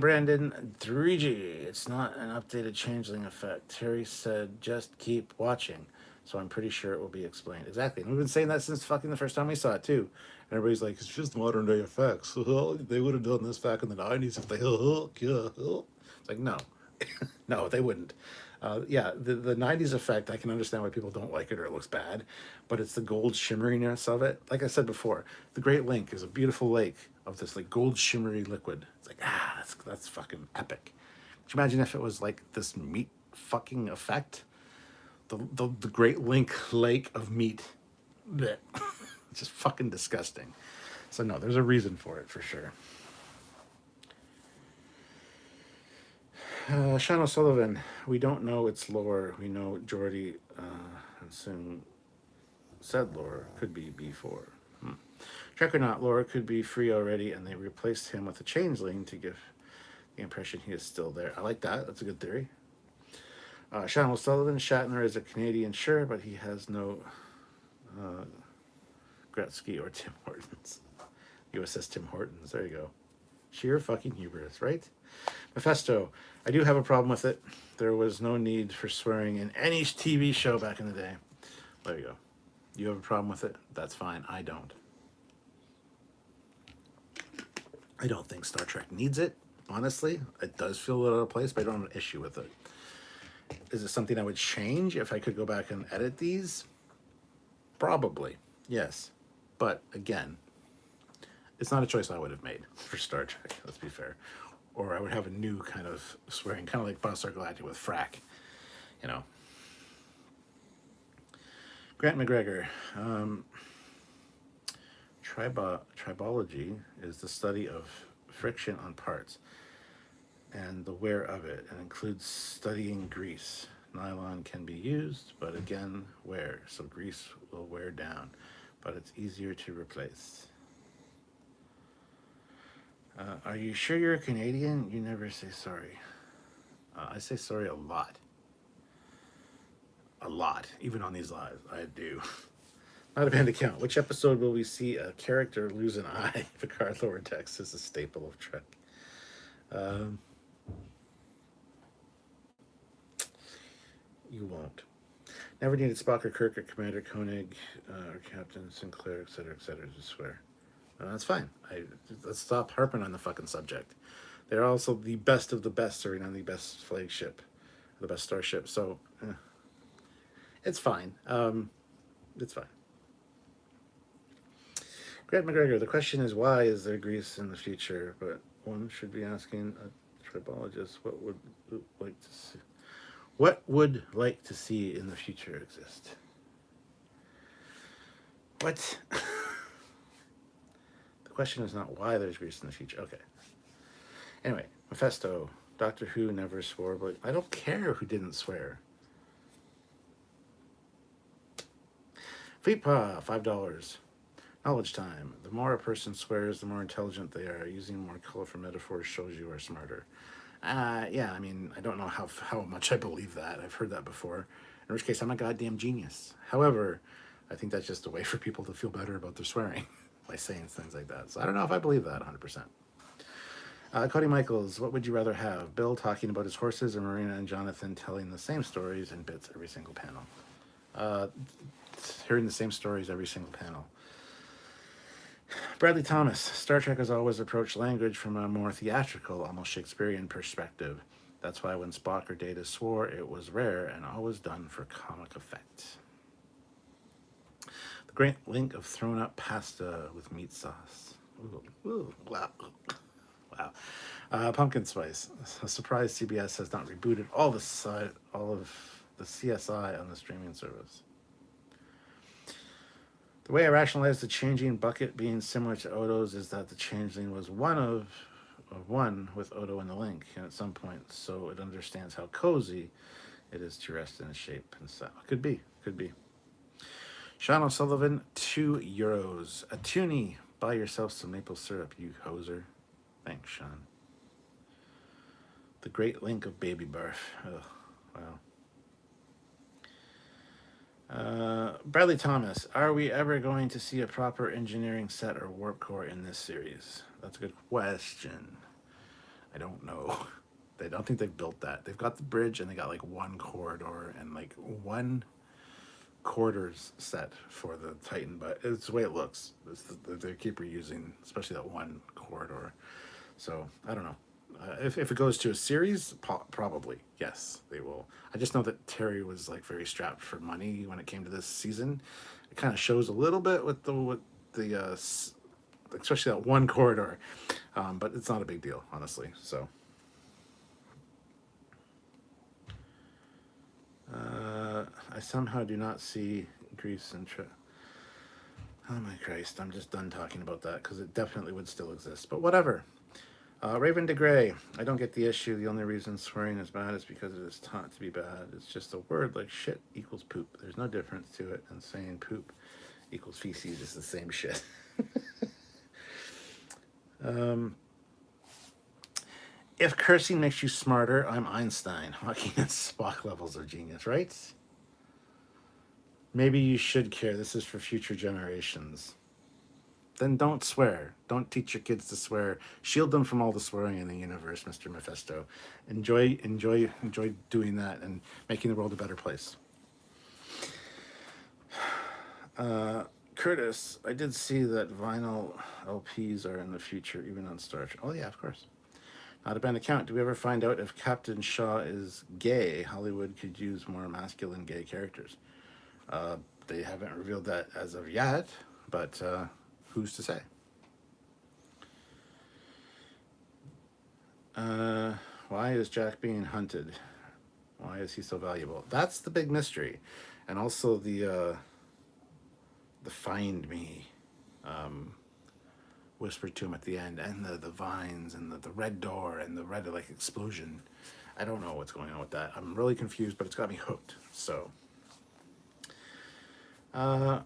Brandon 3G. It's not an updated changeling effect. Terry said just keep watching. So I'm pretty sure it will be explained. Exactly. And we've been saying that since fucking the first time we saw it too. And everybody's like, it's just modern day effects. They would have done this back in the 90s if they It's like, no. No, they wouldn't. The 90s effect, I can understand why people don't like it or it looks bad, but it's the gold shimmeriness of it. Like I said before, the Great Lake is a beautiful lake of this like gold shimmery liquid. It's like, that's fucking epic. Could you imagine if it was like this meat fucking effect? The Great Lake of meat. Blech. It's just fucking disgusting. So no, there's a reason for it for sure. Sean O'Sullivan, we don't know its lore. We know Geordi and soon said lore could be B4. Trekyard lore could be free already, and they replaced him with a changeling to give the impression he is still there. I like that. That's a good theory. Sean O'Sullivan, Shatner is a Canadian, sure, but he has no Gretzky or Tim Hortons. USS Tim Hortons. There you go. Sheer fucking hubris, right? Mephisto. I do have a problem with it. There was no need for swearing in any TV show back in the day. There you go. You have a problem with it? That's fine. I don't. I don't think Star Trek needs it. Honestly, it does feel a little out of place, but I don't have an issue with it. Is it something I would change if I could go back and edit these? Probably, yes. But again, it's not a choice I would have made for Star Trek, let's be fair. Or I would have a new kind of swearing, kind of like Battlestar Galactica with frack, you know. Grant McGregor. Tribology is the study of friction on parts and the wear of it, and includes studying grease. Nylon can be used, but again, wear. So grease will wear down, but it's easier to replace. Are you sure you're a Canadian? You never say sorry. I say sorry a lot. A lot, even on these lives. I do. Not a band account. Which episode will we see a character lose an eye? Picard Lower Decks is a staple of Trek. You won't. Never needed Spock or Kirk or Commander Koenig or Captain Sinclair, etc., to swear. That's fine. Let's stop harping on the fucking subject. They're also the best of the best serving on the best flagship, the best starship. So, it's fine. It's fine. Grant McGregor, the question is why is there grease in the future? But one should be asking a tribologist what would like to see. What would like to see in the future exist? What? The question is not why there's grease in the future. Okay. Anyway, Mephisto, Doctor Who never swore, but I don't care who didn't swear. Feetpaw, $5. Knowledge time. The more a person swears, the more intelligent they are. Using more colorful metaphors shows you are smarter. Yeah, I mean, I don't know how much I believe that. I've heard that before. In which case, I'm a goddamn genius. However, I think that's just a way for people to feel better about their swearing by saying things like that. So I don't know if I believe that 100%. Cody Michaels, what would you rather have? Bill talking about his horses or Marina and Jonathan telling the same stories in bits every single panel? Hearing the same stories every single panel. Bradley Thomas, Star Trek has always approached language from a more theatrical, almost Shakespearean perspective. That's why when Spock or Data swore, it was rare and always done for comic effect. The great link of thrown up pasta with meat sauce. Ooh, wow. Wow. Pumpkin spice. A surprise CBS has not rebooted all of the CSI on the streaming service. The way I rationalize the changing bucket being similar to Odo's is that the changeling was one with Odo in the link, and at some point, so it understands how cozy it is to rest in its shape and style. Could be. Sean O'Sullivan, €2. A toonie. Buy yourself some maple syrup, you hoser. Thanks, Sean. The great link of baby barf. Ugh, wow. Bradley Thomas, are we ever going to see a proper engineering set or warp core in this series? That's a good question. I don't know. I don't think they've built that. They've got the bridge and they got like one corridor and like one quarters set for the Titan, but it's the way it looks. They keep reusing, especially that one corridor. So I don't know. If it goes to a series, probably yes, they will. I just know that Terry was like very strapped for money when it came to this season. It kind of shows a little bit with the especially that one corridor, but it's not a big deal, honestly. So. I somehow do not see Greece and oh my Christ, I'm just done talking about that because it definitely would still exist, but whatever. Raven DeGray, I don't get the issue. The only reason swearing is bad is because it is taught to be bad. It's just a word like shit equals poop. There's no difference to it, and saying poop equals feces is the same shit. If cursing makes you smarter, I'm Einstein. Hawking at Spock levels of genius, right? Maybe you should care. This is for future generations. Then don't swear. Don't teach your kids to swear. Shield them from all the swearing in the universe, Mr. Mephisto. Enjoy doing that and making the world a better place. Curtis, I did see that vinyl LPs are in the future, even on Star Trek. Oh yeah, of course. Not a bad account. Do we ever find out if Captain Shaw is gay? Hollywood could use more masculine gay characters. They haven't revealed that as of yet, but who's to say? Why is Jack being hunted? Why is he so valuable? That's the big mystery, and also the find me whispered to him at the end, and the vines and the red door and the red like explosion. I don't know what's going on with that. I'm really confused, but it's got me hooked. So, wow!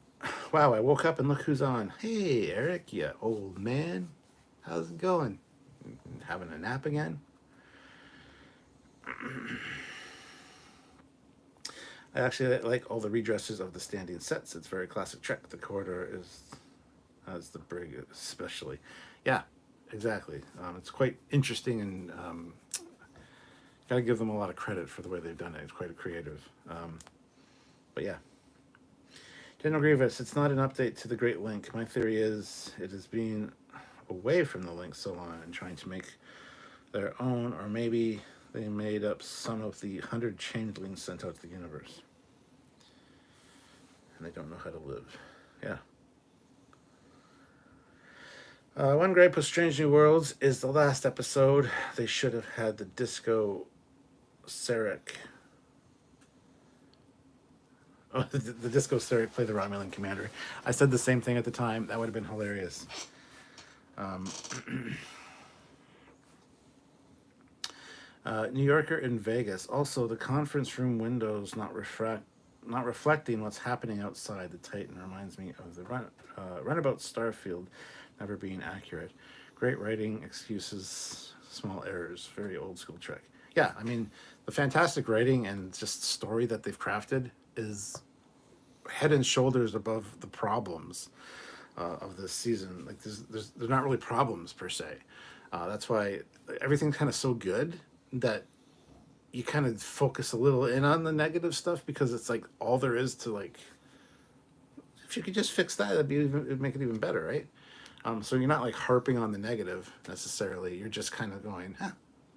I woke up and look who's on. Hey, Eric, you old man. How's it going? Having a nap again? I actually like all the redresses of the standing sets. It's very classic Trek. The corridor is as the brig, especially. Yeah, exactly. It's quite interesting, and got to give them a lot of credit for the way they've done it. It's quite creative. But yeah. General Grievous, it's not an update to the Great Link. My theory is it is being away from the link so long and trying to make their own, or maybe they made up some of the 100 changelings sent out to the universe. And they don't know how to live. Yeah. One gripe with Strange New Worlds is the last episode. They should have had the Disco Sarek. Oh, the Disco Sarek play the Romulan commander. I said the same thing at the time. That would have been hilarious. New Yorker in Vegas. Also, the conference room windows not reflecting what's happening outside. The Titan reminds me of the runabout Starfield never being accurate. Great writing, excuses, small errors. Very old school Trek. Yeah, I mean, the fantastic writing and just story that they've crafted is head and shoulders above the problems of this season. Like, there's not really problems per se. That's why everything's kind of so good that you kind of focus a little in on the negative stuff, because it's like all there is to, like, if you could just fix that, it'd make it even better, right? So you're not like harping on the negative necessarily. You're just kind of going,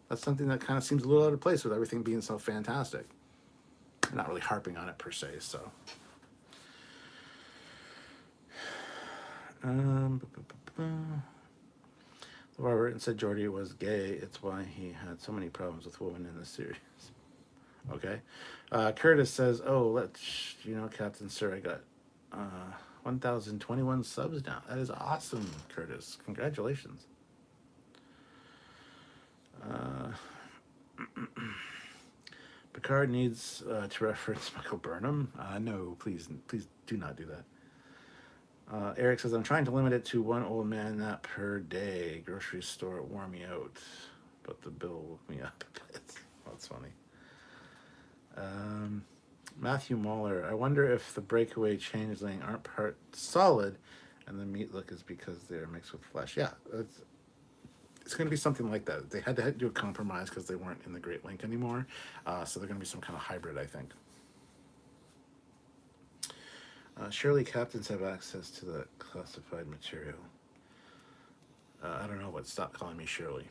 that's something that kind of seems a little out of place with everything being so fantastic. You're not really harping on it per se, so. Robert said Geordi was gay. It's why he had so many problems with women in the series. Okay. Curtis says, Captain Sir, I got 1,021 subs now. That is awesome, Curtis. Congratulations. Picard needs to reference Michael Burnham. No, please do not do that. Eric says, I'm trying to limit it to one old man nap per day. Grocery store wore me out, but the bill woke me up a bit. That's funny. Matthew Muller, I wonder if the breakaway changeling aren't part solid and the meat look is because they're mixed with flesh. Yeah, it's going to be something like that. They had to do a compromise because they weren't in the Great Link anymore. So they're going to be some kind of hybrid, I think. Surely captains have access to the classified material. I don't know, but stop calling me Shirley.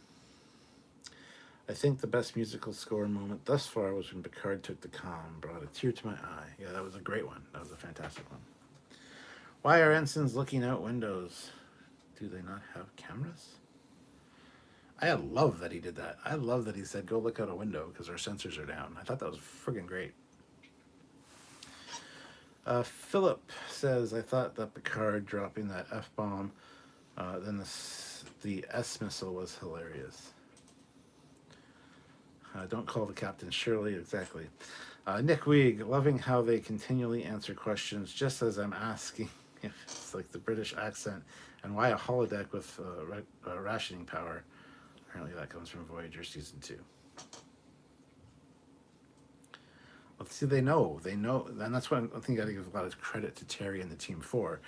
I think the best musical score moment thus far was when Picard took the comm, brought a tear to my eye. Yeah, that was a great one. That was a fantastic one. Why are ensigns looking out windows? Do they not have cameras? I love that he did that. I love that he said, go look out a window because our sensors are down. I thought that was friggin' great. Philip says, I thought that Picard dropping that F-bomb, then the S-missile was hilarious. Don't call the captain Shirley, exactly. Nick Weig, loving how they continually answer questions just as I'm asking if it's like the British accent and why a holodeck with rationing power. Apparently that comes from Voyager Season 2. See, they know, and that's what I think I give a lot of credit to Terry and the team for,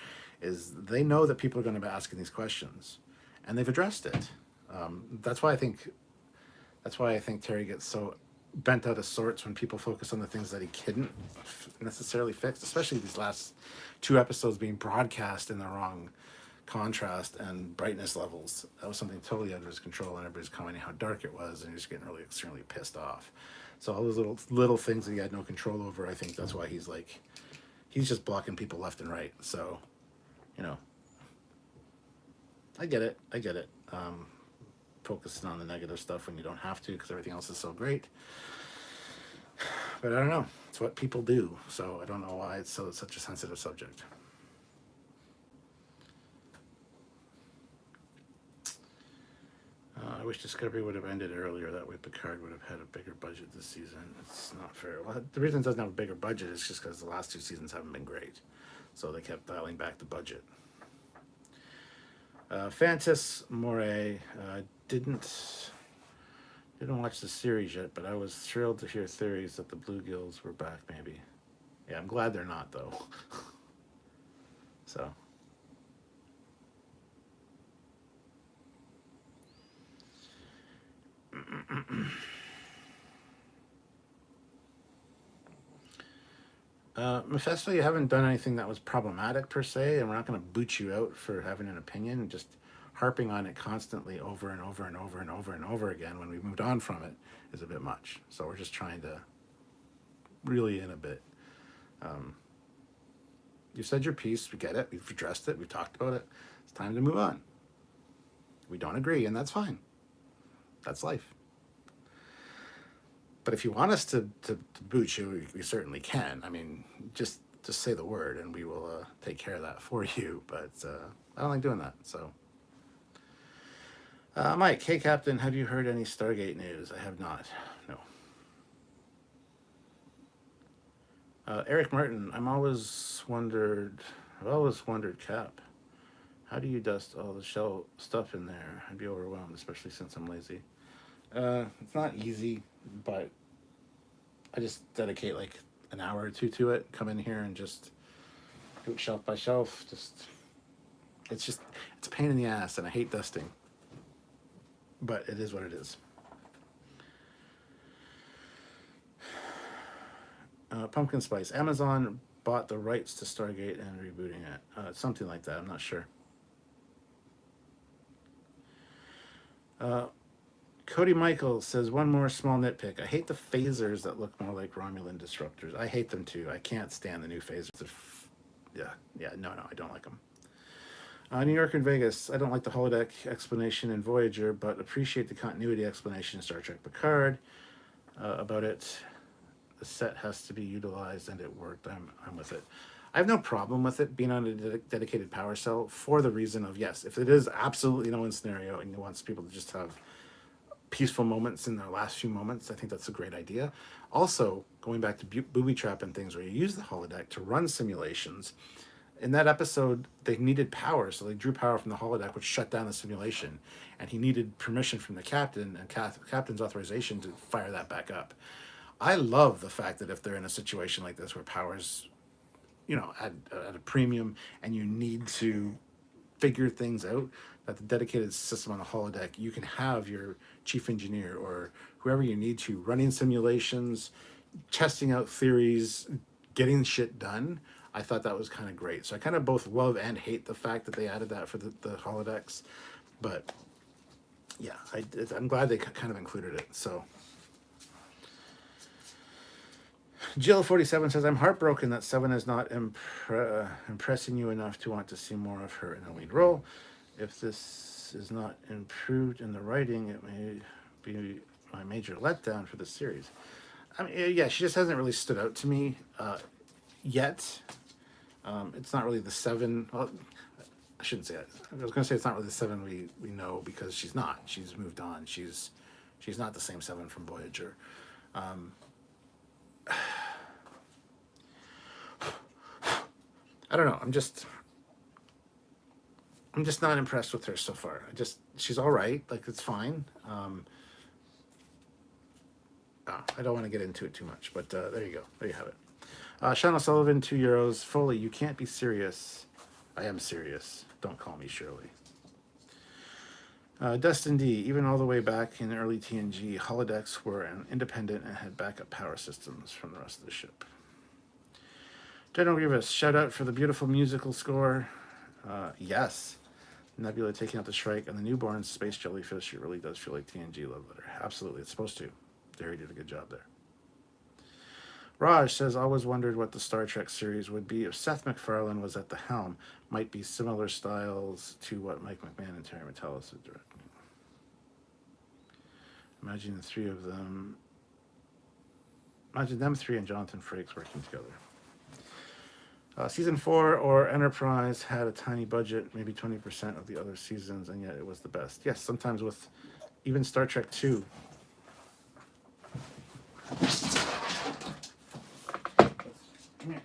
is they know that people are going to be asking these questions, and they've addressed it. That's why I think, Terry gets so bent out of sorts when people focus on the things that he couldn't necessarily fix, especially these last two episodes being broadcast in the wrong contrast and brightness levels. That was something totally under his control, and everybody's commenting how dark it was, and he's getting really extremely pissed off. So all those little things that he had no control over, I think that's why he's just blocking people left and right. So, I get it. Focusing on the negative stuff when you don't have to, because everything else is so great. But I don't know. It's what people do. So I don't know why it's such a sensitive subject. I wish Discovery would have ended earlier. That way Picard would have had a bigger budget this season. It's not fair. Well, the reason it doesn't have a bigger budget is just because the last two seasons haven't been great. So they kept dialing back the budget. Fantas Moray didn't watch the series yet, but I was thrilled to hear theories that the Bluegills were back, maybe. Yeah, I'm glad they're not, though. So... Mephisto, you haven't done anything that was problematic per se, and we're not going to boot you out for having an opinion. Just harping on it constantly over and over and over and over and over again when we moved on from it is a bit much. So we're just trying to really in a bit. You said your piece. We get it. We've addressed it. We've talked about it. It's time to move on. We don't agree, and that's fine. That's life. But if you want us to boot you, we certainly can. I mean, just say the word, and we will take care of that for you. But I don't like doing that. So, Mike, hey Captain, have you heard any Stargate news? I have not. No. Eric Martin, I've always wondered, Cap, how do you dust all the shell stuff in there? I'd be overwhelmed, especially since I'm lazy. It's not easy, but I just dedicate like an hour or two to it. Come in here and just do it shelf by shelf. It's a pain in the ass, and I hate dusting. But it is what it is. Pumpkin Spice. Amazon bought the rights to Stargate and rebooting it. Something like that. I'm not sure. Cody Michael says, one more small nitpick. I hate the phasers that look more like Romulan disruptors. I hate them too. I can't stand the new phasers. No, I don't like them. New York and Vegas. I don't like the holodeck explanation in Voyager, but appreciate the continuity explanation in Star Trek Picard about it. The set has to be utilized, and it worked. I'm with it. I have no problem with it being on a dedicated power cell for the reason of, yes, if it is absolutely no win scenario and he wants people to just have peaceful moments in their last few moments, I think that's a great idea. Also, going back to booby trap and things where you use the holodeck to run simulations. In that episode, they needed power, so they drew power from the holodeck, which shut down the simulation, and he needed permission from the captain and captain's authorization to fire that back up. I love the fact that if they're in a situation like this where power's, at a premium and you need to figure things out, that the dedicated system on the holodeck, you can have your chief engineer or whoever you need to running simulations, testing out theories, getting shit done. I thought that was kind of great. So I kind of both love and hate the fact that they added that for the holodecks. But yeah, I'm glad they kind of included it. So Jill47 says, I'm heartbroken that Seven is not impressing you enough to want to see more of her in a lead role. If this is not improved in the writing, it may be my major letdown for the series. I mean, yeah, she just hasn't really stood out to me yet. It's not really the Seven. Well, I shouldn't say it. I was going to say it's not really the Seven we know, because she's not. She's moved on. She's not the same Seven from Voyager. I don't know. I'm just not impressed with her so far. She's all right. Like, it's fine. I don't want to get into it too much, but there you go. There you have it. Sean O'Sullivan, €2. Foley, you can't be serious. I am serious. Don't call me Shirley. Dustin D, even all the way back in early TNG, holodecks were independent and had backup power systems from the rest of the ship. General Grievous, shout out for the beautiful musical score. Yes. Nebula taking out the Shrike and the newborn space jellyfish. It really does feel like TNG love letter. Absolutely, it's supposed to. Derry did a good job there. Raj says, always wondered what the Star Trek series would be if Seth MacFarlane was at the helm. Might be similar styles to what Mike McMahon and Terry Matalas would direct. Imagine the three of them. Imagine them three and Jonathan Frakes working together. Season 4 or Enterprise had a tiny budget, maybe 20% of the other seasons, and yet it was the best. Yes, sometimes with even Star Trek 2. Come here.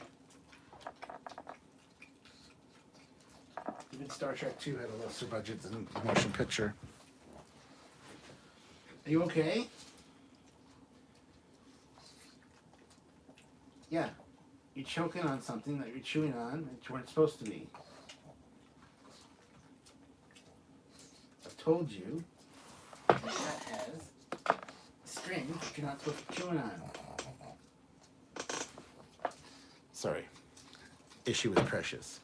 Even Star Trek 2 had a lesser budget than the motion picture. Are you okay? Yeah. You're choking on something that you're chewing on that you weren't supposed to be. I've told you that has string that you're not supposed to be chewing on. Sorry. Issue with Precious.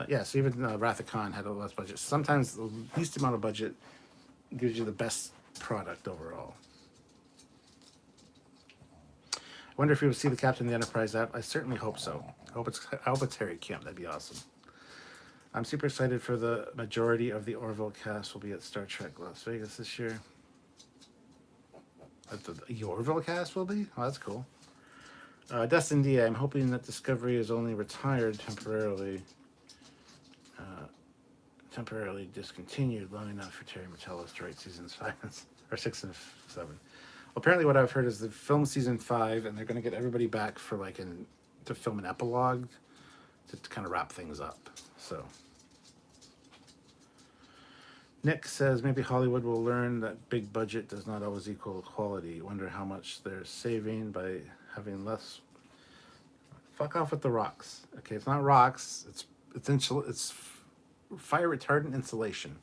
Yeah, so even Wrath of Khan had a less budget. Sometimes the least amount of budget gives you the best product overall. I wonder if you would see the Captain of the Enterprise app. I certainly hope so. I hope it's Harry Kim. That'd be awesome. I'm super excited for the majority of the Orville cast will be at Star Trek Las Vegas this year. The Orville cast will be? Oh, that's cool. Dustin D, I'm hoping that Discovery is only retired temporarily discontinued long enough for Terry Matalas to write seasons 5 or 6 and 7. Well, apparently what I've heard is they film season 5 and they're going to get everybody back for to film an epilogue to kind of wrap things up. So Nick says maybe Hollywood will learn that big budget does not always equal quality. Wonder how much they're saving by having less. Fuck off with the rocks. Okay, it's not rocks. It's fire retardant insulation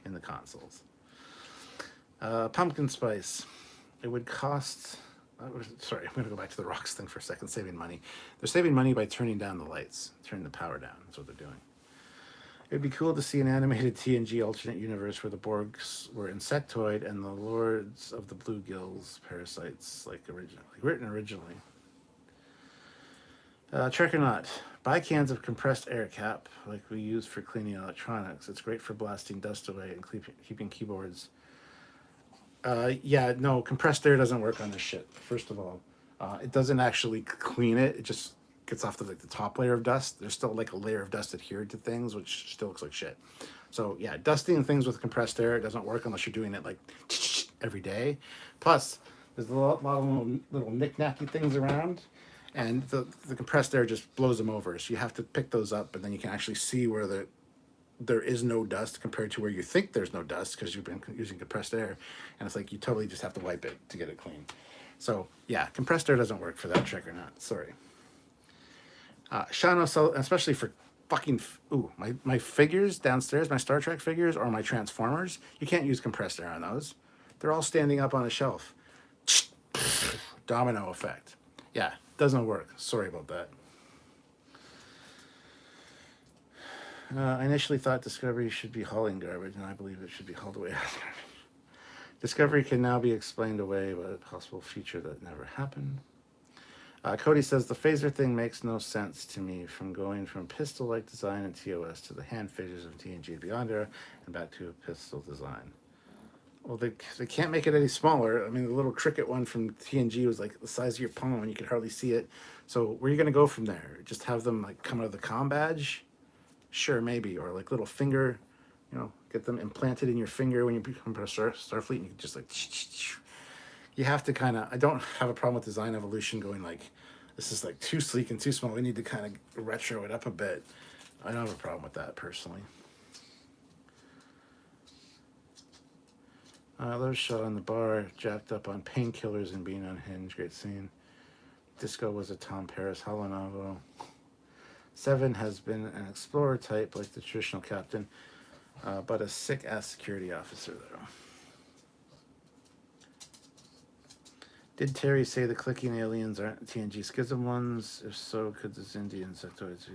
in the consoles. Pumpkin spice. It would cost. Sorry, I'm going to go back to the rocks thing for a second. Saving money. They're saving money by turning down the lights, turning the power down. That's what they're doing. It'd be cool to see an animated TNG alternate universe where the Borgs were insectoid and the Lords of the Bluegills parasites, written originally. Trekyards. Buy cans of compressed air cap, like we use for cleaning electronics. It's great for blasting dust away and keeping keyboards. Yeah, no, compressed air doesn't work on this shit, first of all. It doesn't actually clean it. It just gets off the top layer of dust. There's still a layer of dust adhered to things, which still looks like shit. So yeah, dusting things with compressed air, it doesn't work unless you're doing it every day. Plus, there's a lot of little knick-knacky things around, and the compressed air just blows them over. So you have to pick those up, and then you can actually see where there is no dust compared to where you think there's no dust because you've been using compressed air, and it's you totally just have to wipe it to get it clean. So yeah, compressed air doesn't work for that trick or not. Sorry. Sean O'Sullivan, especially for fucking my figures downstairs, my Star Trek figures or my Transformers, you can't use compressed air on those. They're all standing up on a shelf. Domino effect. Yeah, doesn't work. Sorry about that. I initially thought Discovery should be hauling garbage, and I believe it should be hauled away as garbage. Discovery can now be explained away by a possible feature that never happened. Cody says, the phaser thing makes no sense to me, from going from pistol-like design in TOS to the hand phasers of TNG and Beyond Era, and back to a pistol design. Well, they can't make it any smaller. I mean, the little cricket one from TNG was the size of your palm, and you could hardly see it. So where are you going to go from there? Just have them come out of the comm badge? Sure, maybe. Or little finger, get them implanted in your finger when you become a Starfleet, and you can just you have to I don't have a problem with design evolution going this is too sleek and too small. We need to retro it up a bit. I don't have a problem with that personally. Another shot on the bar, jacked up on painkillers and being unhinged. Great scene. Disco was a Tom Paris Hollow novel. Seven has been an explorer type like the traditional captain, but a sick-ass security officer, though. Did Terry say the clicking aliens aren't TNG Schism ones? If so, could the Zindi insectoids...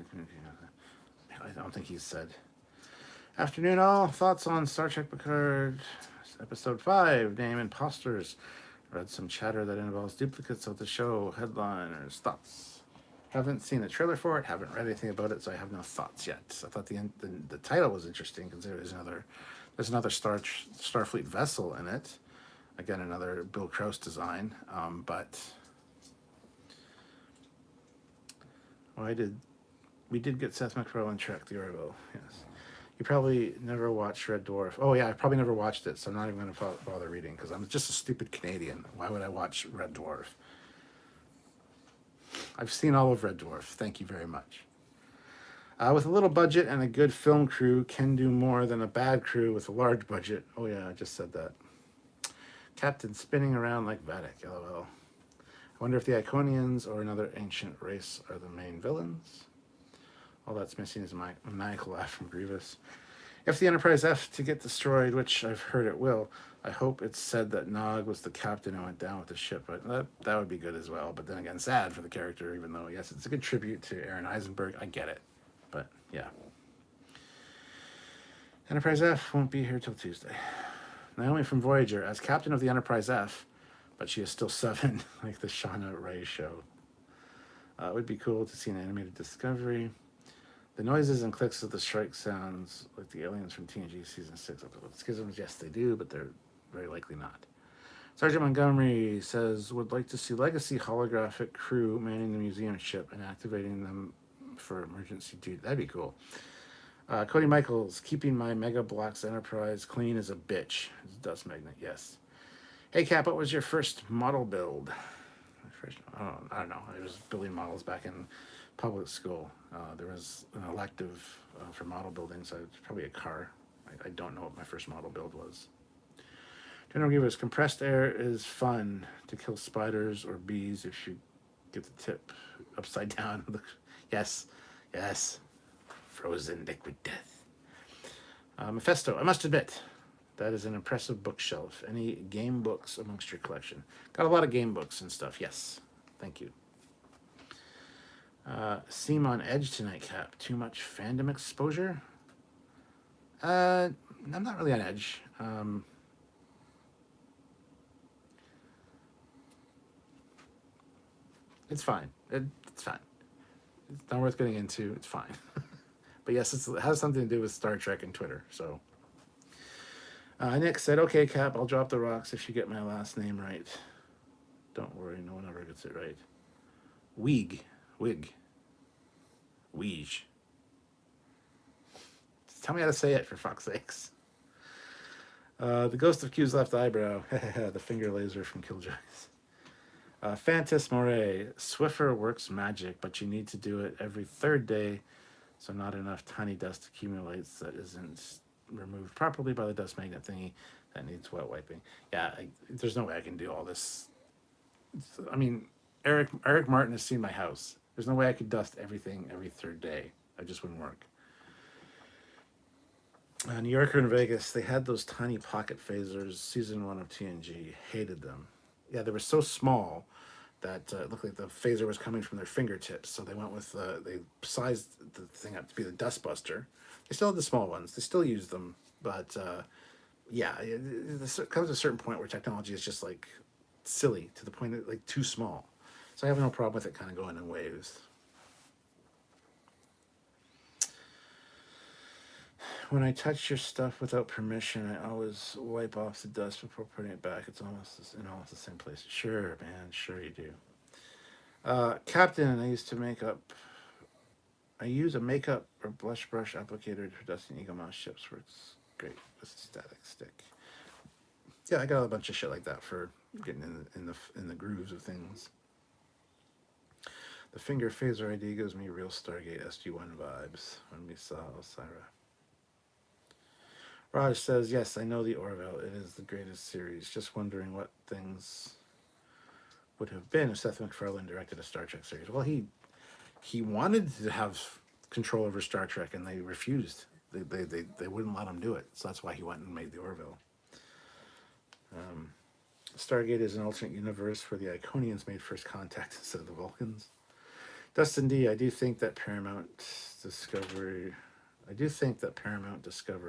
I don't think he said. Afternoon, all. Thoughts on Star Trek Picard, Episode 5, Name Imposters. Read some chatter that involves duplicates of the show. Headliners. Thoughts. Haven't seen a trailer for it. Haven't read anything about it, so I have no thoughts yet. I thought the title was interesting because there's another Starfleet vessel in it. Again, another Bill Krause design. But we did get Seth MacFarlane Trek the Orville? Yes. You probably never watched Red Dwarf. Oh yeah, I probably never watched it, so I'm not even going to bother reading because I'm just a stupid Canadian. Why would I watch Red Dwarf? I've seen all of Red Dwarf. Thank you very much. With a little budget and a good film crew, can do more than a bad crew with a large budget. Oh yeah, I just said that. Captain spinning around like Vatic, lol. I wonder if the Iconians or another ancient race are the main villains. All that's missing is my maniacal laugh from Grievous. If the Enterprise F to get destroyed, which I've heard it will, I hope it's said that Nog was the captain who went down with the ship. But that would be good as well. But then again, sad for the character, even though, yes, it's a good tribute to Aaron Eisenberg. I get it. But, yeah. Enterprise F won't be here till Tuesday. Naomi from Voyager, as captain of the Enterprise F, but she is still 7, like the Shauna Ray show. It would be cool to see an animated Discovery. The noises and clicks of the strike sounds like the aliens from TNG Season 6 episode Schisms. Yes, they do, but they're very likely not. Sergeant Montgomery says, would like to see Legacy holographic crew manning the museum ship and activating them for emergency duty. That'd be cool. Cody Michaels, keeping my Mega Blocks Enterprise clean as a bitch. It's Dust Magnet, yes. Hey, Cap, what was your first model build? I don't know. I was building models back in public school. There was an elective for model building, so it's probably a car. I don't know what my first model build was. General Grievous, compressed air is fun to kill spiders or bees if you get the tip upside down. Yes. Frozen liquid death. Mephisto, I must admit, that is an impressive bookshelf. Any game books amongst your collection? Got a lot of game books and stuff, yes. Thank you. Seem on edge tonight, Cap. Too much fandom exposure? I'm not really on edge. It's fine. It's fine. It's not worth getting into. It's fine. But yes, it has something to do with Star Trek and Twitter. So Nick said, okay, Cap, I'll drop the rocks if you get my last name right. Don't worry, no one ever gets it right. Wig. Weege. Tell me how to say it, for fuck's sakes. The Ghost of Q's left eyebrow. The finger laser from Killjoys. Fantas Moray. Swiffer works magic, but you need to do it every third day, so not enough tiny dust accumulates that isn't removed properly by the dust magnet thingy that needs wet wiping. Yeah, there's no way I can do all this. I mean, Eric Martin has seen my house. There's no way I could dust everything every third day. It just wouldn't work. New Yorker in Vegas, they had those tiny pocket phasers, season 1 of TNG. Hated them. Yeah, they were so small that it looked like the phaser was coming from their fingertips. So they went with, they sized the thing up to be the dustbuster. They still had the small ones. They still use them. But yeah, it comes to a certain point where technology is just like silly to the point that like too small. So I have no problem with it kind of going in waves. When I touch your stuff without permission, I always wipe off the dust before putting it back. It's almost in almost the same place. Sure, man. Sure you do. Captain, I use a makeup or blush brush applicator for dusting Eagle Mouse ships. Works great with static stick. Yeah, I got a bunch of shit like that for getting in the grooves of things. The finger phaser ID gives me real Stargate SG-1 vibes when we saw Osira. Raj says, yes, I know the Orville. It is the greatest series. Just wondering what things would have been if Seth MacFarlane directed a Star Trek series. Well, he wanted to have control over Star Trek, and they refused. They wouldn't let him do it. So that's why he went and made the Orville. Stargate is an alternate universe where the Iconians made first contact instead of the Vulcans. Dustin D, I do think that Paramount discover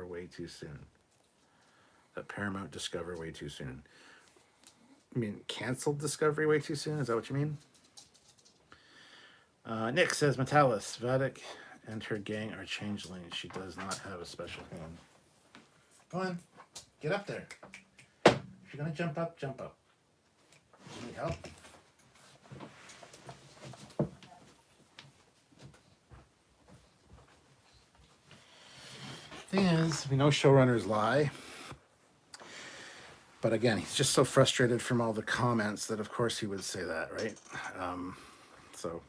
way too soon. I mean, canceled Discovery way too soon? Is that what you mean? Nick says, Metalis, Vatic and her gang are changelings. She does not have a special hand. Go on. Get up there. If you're going to jump up, jump up. Do you need help? Thing is, we know showrunners lie. But again, he's just so frustrated from all the comments that of course he would say that, right? So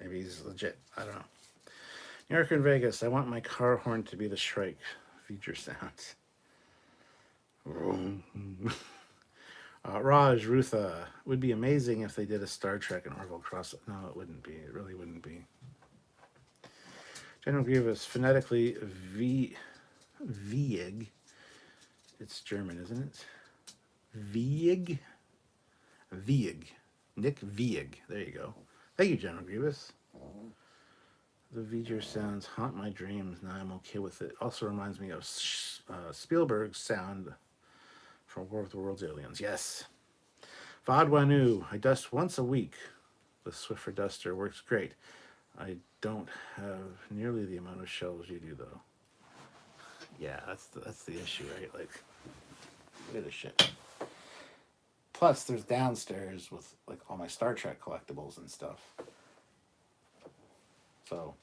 maybe he's legit. I don't know. New York and Vegas, I want my car horn to be the Shrike feature sound. Raj, Rutha, would be amazing if they did a Star Trek and Orville cross. No, it wouldn't be. It really wouldn't be. General Grievous, phonetically Vieg. It's German, isn't it? Vieg. Nick Vieg. There you go. Thank you, General Grievous. The V'ger sounds haunt my dreams. Now I'm okay with it. Also reminds me of Spielberg's sound from War of the Worlds Aliens. Yes. Vadwanu, I dust once a week. The Swiffer duster works great. I don't have nearly the amount of shelves you do, though. Yeah, that's the issue, right? Like, look at this shit. Plus, there's downstairs with like all my Star Trek collectibles and stuff. So,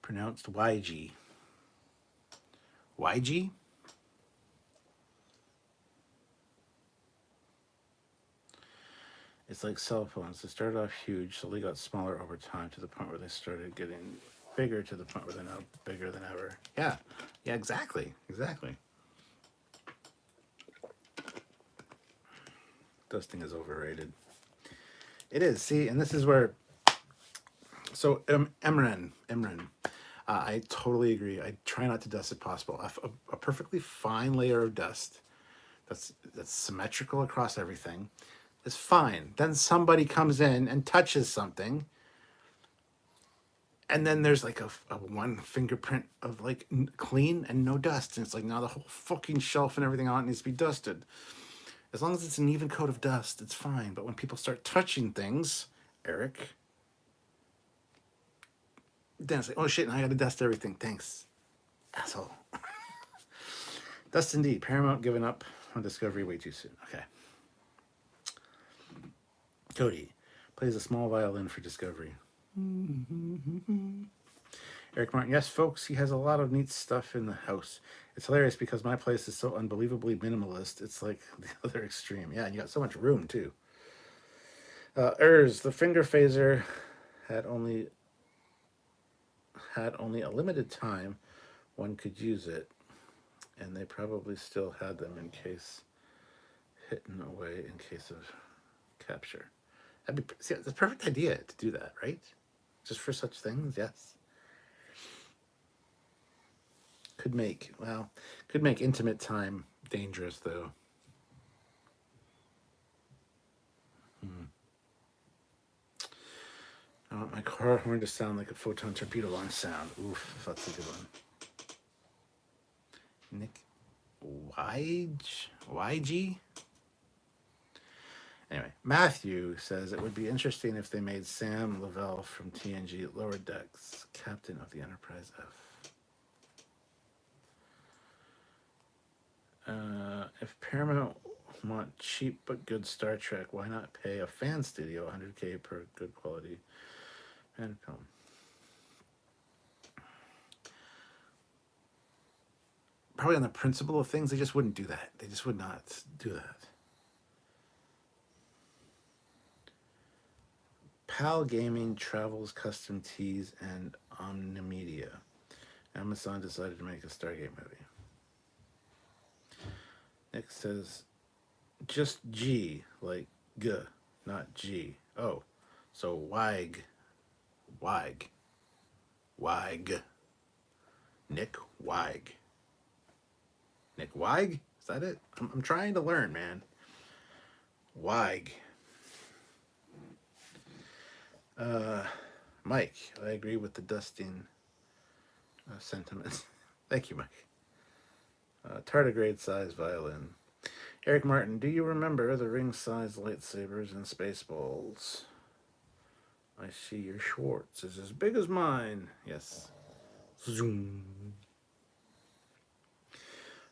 pronounced YG. YG? It's like cell phones. They started off huge, so they got smaller over time to the point where they started getting bigger to the point where they're now bigger than ever. Yeah, exactly. Dusting is overrated. It is. See, and this is where. So, Emran, I totally agree. I try not to dust if possible. A perfectly fine layer of dust that's symmetrical across everything is fine. Then somebody comes in and touches something, and then there's like a one fingerprint of like clean and no dust, and it's like now the whole fucking shelf and everything on it needs to be dusted. As long as it's an even coat of dust, it's fine. But when people start touching things, Eric, then it's like, oh shit, now I gotta dust everything. Thanks, asshole. Dust indeed. Paramount given up on Discovery way too soon. Okay. Cody plays a small violin for Discovery. Eric Martin, yes, folks, he has a lot of neat stuff in the house. It's hilarious because my place is so unbelievably minimalist. It's like the other extreme. Yeah, and you got so much room, too. the finger phaser had only a limited time one could use it, and they probably still had them in case hidden away in case of capture. See, it's a perfect idea to do that, right? Just for such things, yes. Could make intimate time dangerous, though. I want my car horn to sound like a photon torpedo launch sound. Oof, that's a good one. Nick YG? Anyway, Matthew says it would be interesting if they made Sam Lavelle from TNG Lower Decks captain of the Enterprise F. If Paramount want cheap but good Star Trek, why not pay a fan studio $100K per good quality fan film? Probably on the principle of things, they just wouldn't do that. They just would not do that. HAL Gaming, Travels, Custom Tees, and Omnimedia. Amazon decided to make a Stargate movie. Nick says, just G, like G, not G. Oh, so WAG. WAG. WAG. Nick WAG. Nick WAG? Is that it? I'm trying to learn, man. WAG. Mike, I agree with the dusting sentiments. Thank you, Mike. Tardigrade size violin. Eric Martin, do you remember the ring-size lightsabers in Spaceballs? I see your Schwartz is as big as mine. Yes. Zoom.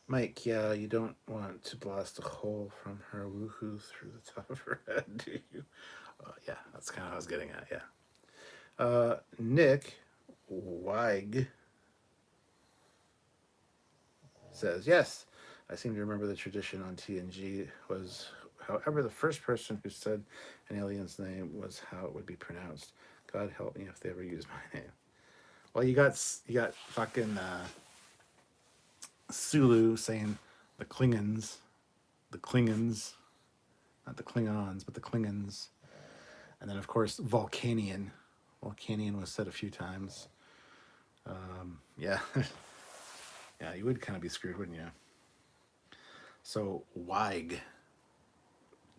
Mike, yeah, you don't want to blast a hole from her woohoo through the top of her head, do you? Yeah, that's kind of what I was getting at, yeah. Nick Weig says, yes, I seem to remember the tradition on TNG was, however, the first person who said an alien's name was how it would be pronounced. God help me if they ever use my name. Well, you got fucking Sulu saying the Klingons, not the Klingons, but the Klingons. And then, of course, Vulcanian. Vulcanian was said a few times. Yeah. Yeah, you would kind of be screwed, wouldn't you? So, Weig.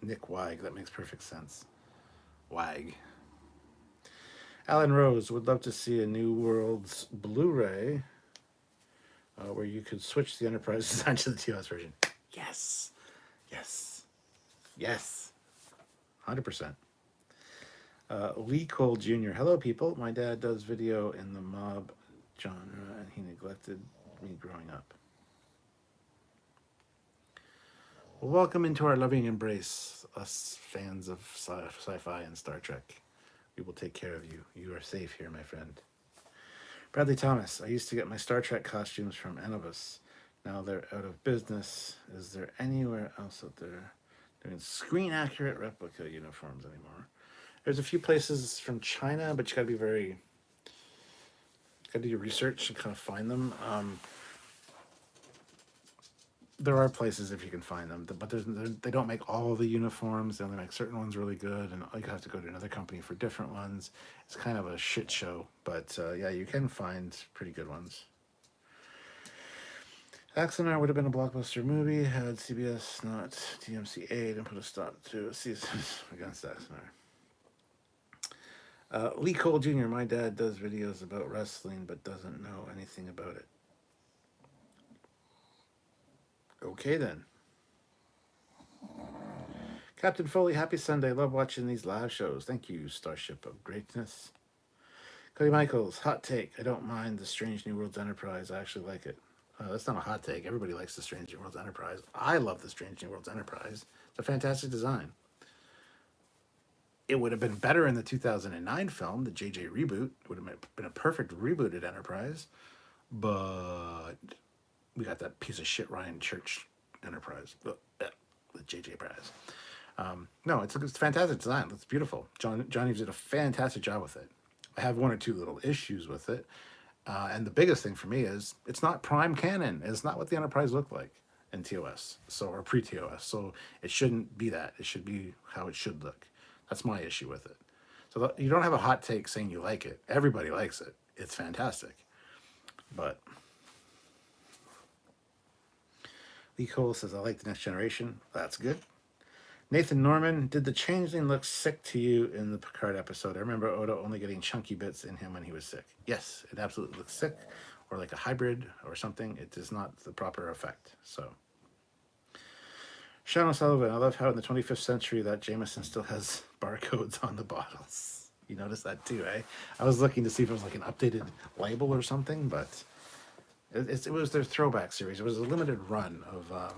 Nick Weig, that makes perfect sense. Weig. Alan Rose would love to see a New Worlds Blu-ray where you could switch the Enterprise design to the TOS version. Yes. Yes. Yes. 100%. Lee Cole Jr. Hello, people. My dad does video in the mob genre, and he neglected me growing up. Well, welcome into our loving embrace, us fans of sci-fi and Star Trek. We will take care of you. You are safe here, my friend. Bradley Thomas. I used to get my Star Trek costumes from Anubis. Now they're out of business. Is there anywhere else out there doing screen-accurate replica uniforms anymore? There's a few places from China, but you got to do your research and kind of find them. There are places if you can find them, but they don't make all the uniforms. They only make certain ones really good, and you have to go to another company for different ones. It's kind of a shit show, but yeah, you can find pretty good ones. Axonar would have been a blockbuster movie had CBS not DMCA'd and put a stop to a season against Axonar. Lee Cole Jr., my dad does videos about wrestling but doesn't know anything about it. Okay, then. Captain Foley, happy Sunday. Love watching these live shows. Thank you, Starship of Greatness. Cody Michaels, hot take. I don't mind the Strange New Worlds Enterprise. I actually like it. That's not a hot take. Everybody likes the Strange New Worlds Enterprise. I love the Strange New Worlds Enterprise. It's a fantastic design. It would have been better in the 2009 film, the JJ reboot. It would have been a perfect rebooted Enterprise. But we got that piece of shit Ryan Church Enterprise, the JJ prize. No, it's a fantastic design. It's beautiful. John Eaves did a fantastic job with it. I have one or two little issues with it. And the biggest thing for me is it's not prime canon. It's not what the Enterprise looked like in TOS, or pre-TOS. So it shouldn't be that. It should be how it should look. That's my issue with it. So you don't have a hot take saying you like it. Everybody likes it. It's fantastic. But Lee Cole says, I like the Next Generation. That's good. Nathan Norman, did the changeling look sick to you in the Picard episode? I remember Odo only getting chunky bits in him when he was sick. Yes, it absolutely looks sick, or like a hybrid or something. It is not the proper effect. So, Sean O'Sullivan, I love how in the 25th century that Jameson still has barcodes on the bottles. You notice that too, eh? I was looking to see if it was like an updated label or something, but it was their throwback series. It was a limited run of, a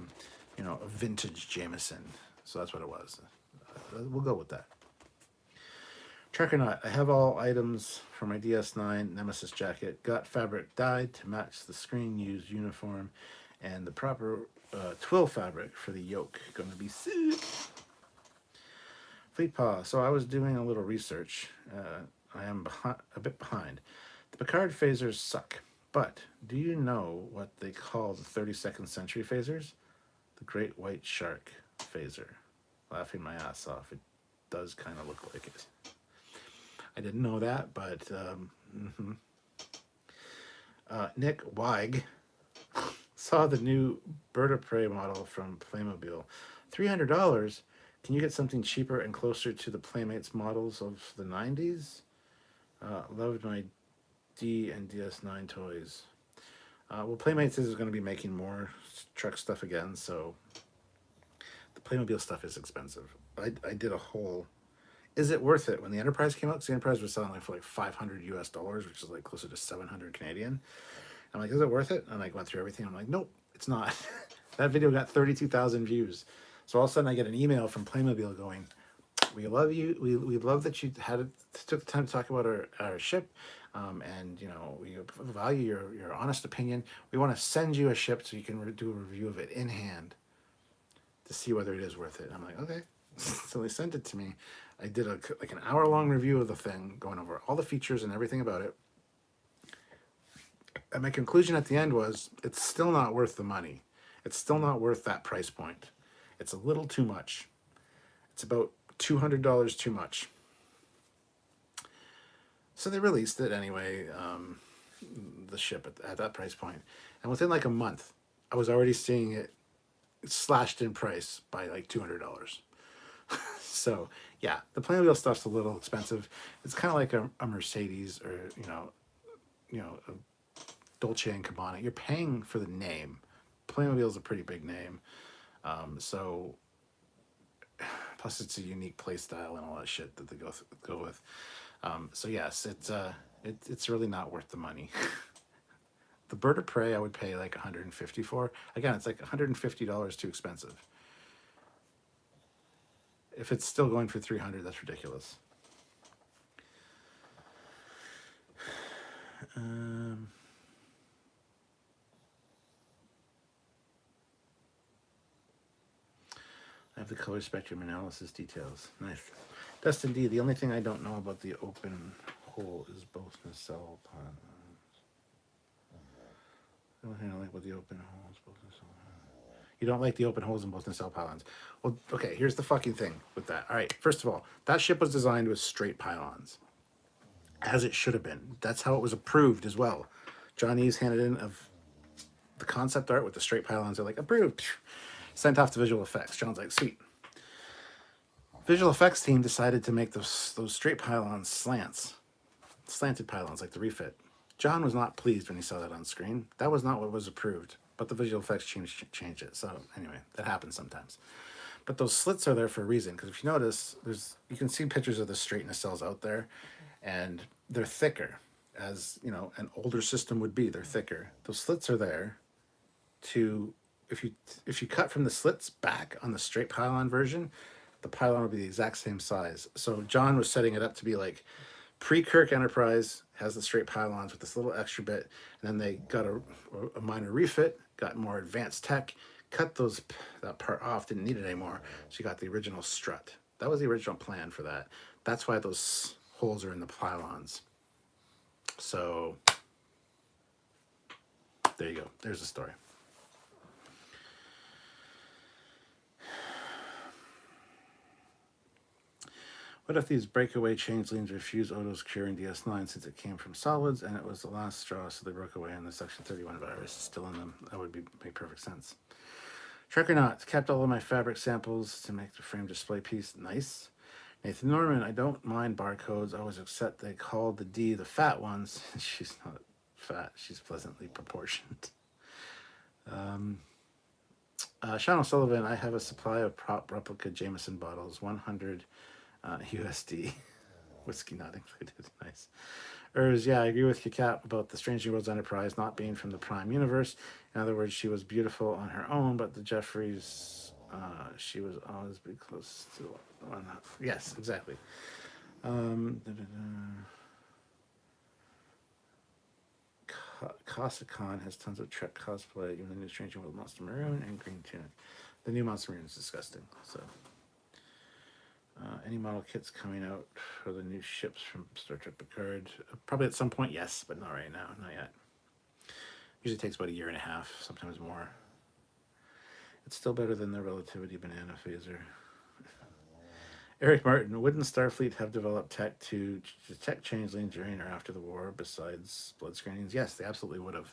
vintage Jameson. So that's what it was. We'll go with that. Trek or not, I have all items for my DS9 Nemesis jacket. Got fabric dyed to match the screen used uniform and the proper twill fabric for the yoke. Gonna be sick. Fleet Paw. So I was doing a little research. I am a bit behind. The Picard phasers suck, but do you know what they call the 32nd century phasers? The Great White Shark phaser. Laughing my ass off. It does kind of look like it. I didn't know that, but Nick Weig saw the new Bird of Prey model from Playmobil. $300. Can you get something cheaper and closer to the Playmates models of the 90s? Loved my D and DS9 toys. Well, Playmates is going to be making more truck stuff again, so the Playmobil stuff is expensive. I did a whole... Is it worth it? When the Enterprise came out, because the Enterprise was selling for like $500 US, which is like closer to 700 Canadian. I'm like, is it worth it? And I went through everything. I'm like, nope, it's not. That video got 32,000 views. So all of a sudden I get an email from Playmobil going, we love you. We love that you took the time to talk about our ship. And, you know, we value your honest opinion. We want to send you a ship so you can do a review of it in hand to see whether it is worth it. And I'm like, okay. So they sent it to me. I did like an hour-long review of the thing, going over all the features and everything about it. And my conclusion at the end was, it's still not worth the money. It's still not worth that price point. It's a little too much. It's about $200 too much. So they released it anyway, the ship at that price point. And within like a month, I was already seeing it slashed in price by like $200. So yeah, the Playmobil stuff's a little expensive. It's kind of like a Mercedes or, you know, a Dolce and Gabbana. You're paying for the name. Playmobil's a pretty big name. So plus it's a unique play style and all that shit that they go with. So yes, it's really not worth the money. The Bird of Prey I would pay like $150 for. Again, it's like $150 too expensive. If it's still going for $300, that's ridiculous. I have the color spectrum analysis details. Nice. Dustin D, the only thing I don't know about the open hole is both nacelle pylons. The only thing I like about the open hole is both nacelle pylons. You don't like the open holes in both nacelle pylons. Well, okay, here's the fucking thing with that. All right, first of all, that ship was designed with straight pylons, as it should have been. That's how it was approved as well. John Eves handed in of the concept art with the straight pylons. They're like, approved. Sent off to visual effects. John's like, sweet. Visual effects team decided to make those straight pylons slanted pylons like the refit. John was not pleased when he saw that on screen. That was not what was approved, but the visual effects changed it. So anyway, that happens sometimes. But those slits are there for a reason, because if you notice, you can see pictures of the straight nacelles out there, and they're thicker, as you know, an older system would be. They're thicker. Those slits are there to, if you cut from the slits back on the straight pylon version, the pylon will be the exact same size. So John was setting it up to be like pre-Kirk Enterprise has the straight pylons with this little extra bit, and then they got a minor refit, got more advanced tech, cut that part off, didn't need it anymore, so you got the original strut. That was the original plan for that. That's why those holes are in the pylons. So there you go. There's the story. What if these breakaway changelings refuse Odo's cure in DS9 since it came from solids and it was the last straw, so they broke away and the Section 31 virus is still in them? That would make perfect sense. Trekyards kept all of my fabric samples to make the frame display piece. Nice. Nathan Norman, I don't mind barcodes. I always accept they called the D the fat ones. She's not fat. She's pleasantly proportioned. Sean O'Sullivan, I have a supply of prop replica Jameson bottles, 100 USD. Whiskey not included. Nice. Yeah, I agree with Kikap about the Strange New Worlds Enterprise not being from the Prime Universe. In other words, she was beautiful on her own, but the Jeffries, she was always be close to one. Yes, exactly. Kasakhan has tons of Trek cosplay, even the new Strange New World Monster Maroon and Green Tunic. The new Monster Maroon is disgusting, so... Any model kits coming out for the new ships from Star Trek Picard? Probably at some point, yes, but not right now, not yet. Usually takes about a year and a half, sometimes more. It's still better than the Relativity Banana Phaser. Eric Martin, wouldn't Starfleet have developed tech to detect changelings during or after the war besides blood screenings? Yes, they absolutely would have.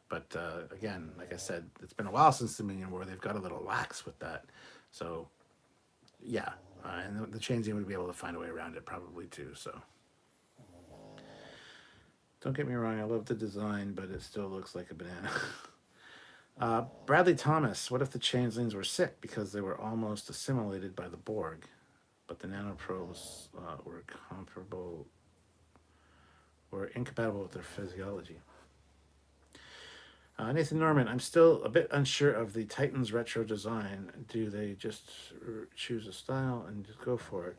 But again, like I said, it's been a while since the Dominion War. They've got a little lax with that. So, yeah. And the changeling would be able to find a way around it probably too. So, don't get me wrong, I love the design, but it still looks like a banana. Bradley Thomas, what if the changelings were sick because they were almost assimilated by the Borg, but the nanoprobes were incompatible with their physiology? Nathan Norman, I'm still a bit unsure of the Titans retro design. Do they just choose a style and just go for it?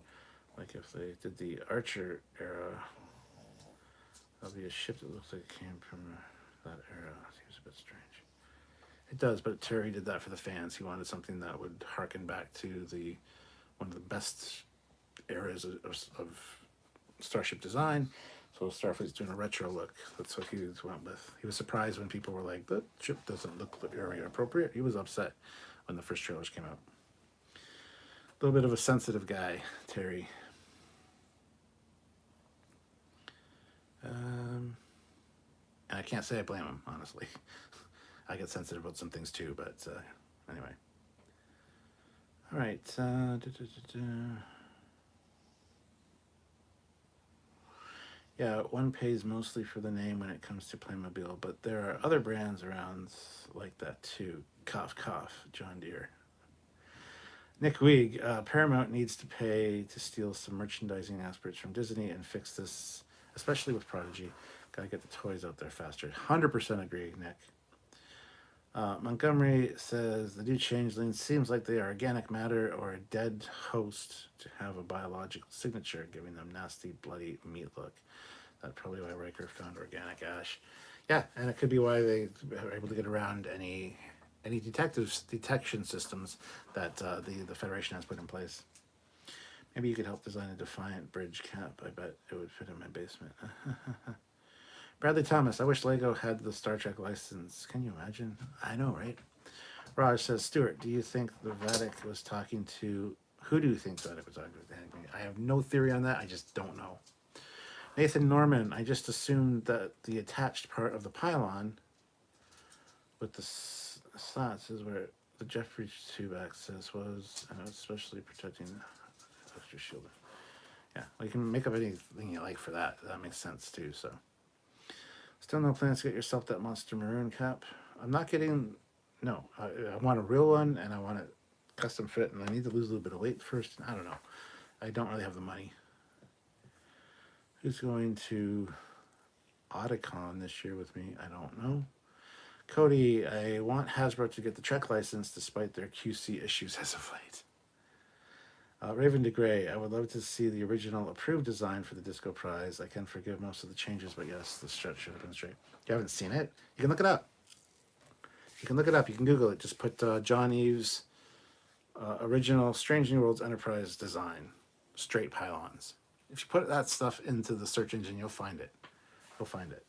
Like if they did the Archer era, that'll be a ship that looks like it came from that era. Seems a bit strange. It does, but Terry did that for the fans. He wanted something that would harken back to one of the best eras of starship design. So Starfleet's doing a retro look. That's what he went with. He was surprised when people were like, "The ship doesn't look area appropriate." He was upset when the first trailers came out. A little bit of a sensitive guy, Terry. And I can't say I blame him, honestly. I get sensitive about some things too, but anyway. All right. Yeah, one pays mostly for the name when it comes to Playmobil, but there are other brands around like that too. Cough, cough, John Deere. Nick Weig, Paramount needs to pay to steal some merchandising aspects from Disney and fix this, especially with Prodigy. Gotta get the toys out there faster. 100% agree, Nick. Montgomery says the new changelings seems like they are organic matter or a dead host to have a biological signature, giving them nasty, bloody meat look. That's probably why Riker found organic ash. Yeah, and it could be why they are able to get around any detection systems that the Federation has put in place. Maybe you could help design a Defiant bridge cap. I bet it would fit in my basement. Bradley Thomas, I wish Lego had the Star Trek license. Can you imagine? I know, right? Raj says, Stuart, do you think the Vadic was talking to... Who do you think Vadic was talking to? I have no theory on that. I just don't know. Nathan Norman, I just assumed that the attached part of the pylon with the slats is where the jet breach tube access was, and especially protecting the extra shield. Yeah, well, you can make up anything you like for that. That makes sense too, so... Still no plans to get yourself that Monster Maroon cap. I'm not getting... No, I want a real one, and I want it custom fit, and I need to lose a little bit of weight first. I don't know. I don't really have the money. Who's going to Otakon this year with me? I don't know. Cody, I want Hasbro to get the Trek license despite their QC issues as of late. Raven DeGray, I would love to see the original approved design for the Disco Prize. I can forgive most of the changes, but yes, the stretch should have been straight. You haven't seen it? You can look it up. You can look it up. You can Google it. Just put John Eves' original Strange New Worlds Enterprise design, straight pylons. If you put that stuff into the search engine, you'll find it. You'll find it.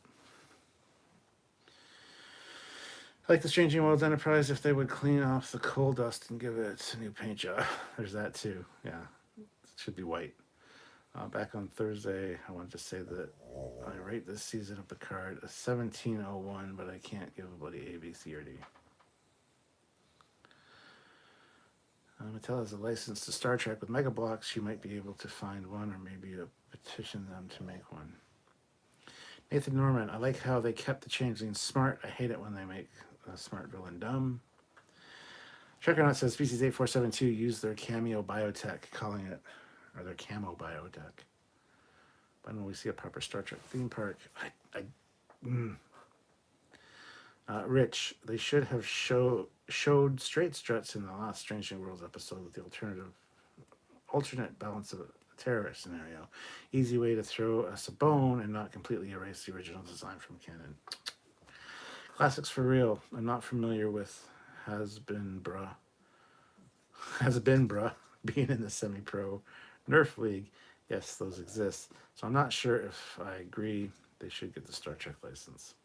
I like the Strange New Worlds Enterprise if they would clean off the coal dust and give it a new paint job. There's that too. Yeah, it should be white. Back on Thursday, I wanted to say that I rate this season of Picard a 1701, but I can't give a bloody A, B, C, or D. Mattel has a license to Star Trek with Mega Blocks. She might be able to find one, or maybe petition them to make one. Nathan Norman, I like how they kept the changelings smart. I hate it when they make a smart villain dumb. Trekyards says Species 8472 used their cameo biotech, calling it, or their camo biotech. When will we see a proper Star Trek theme park? Rich, they should have showed straight struts in the last Strange New Worlds episode with the alternate balance of a terrorist scenario. Easy way to throw us a bone and not completely erase the original design from canon. Classics for real. I'm not familiar with Has Been Bruh being in the semi-pro Nerf League. Yes, those exist. So I'm not sure if I agree they should get the Star Trek license.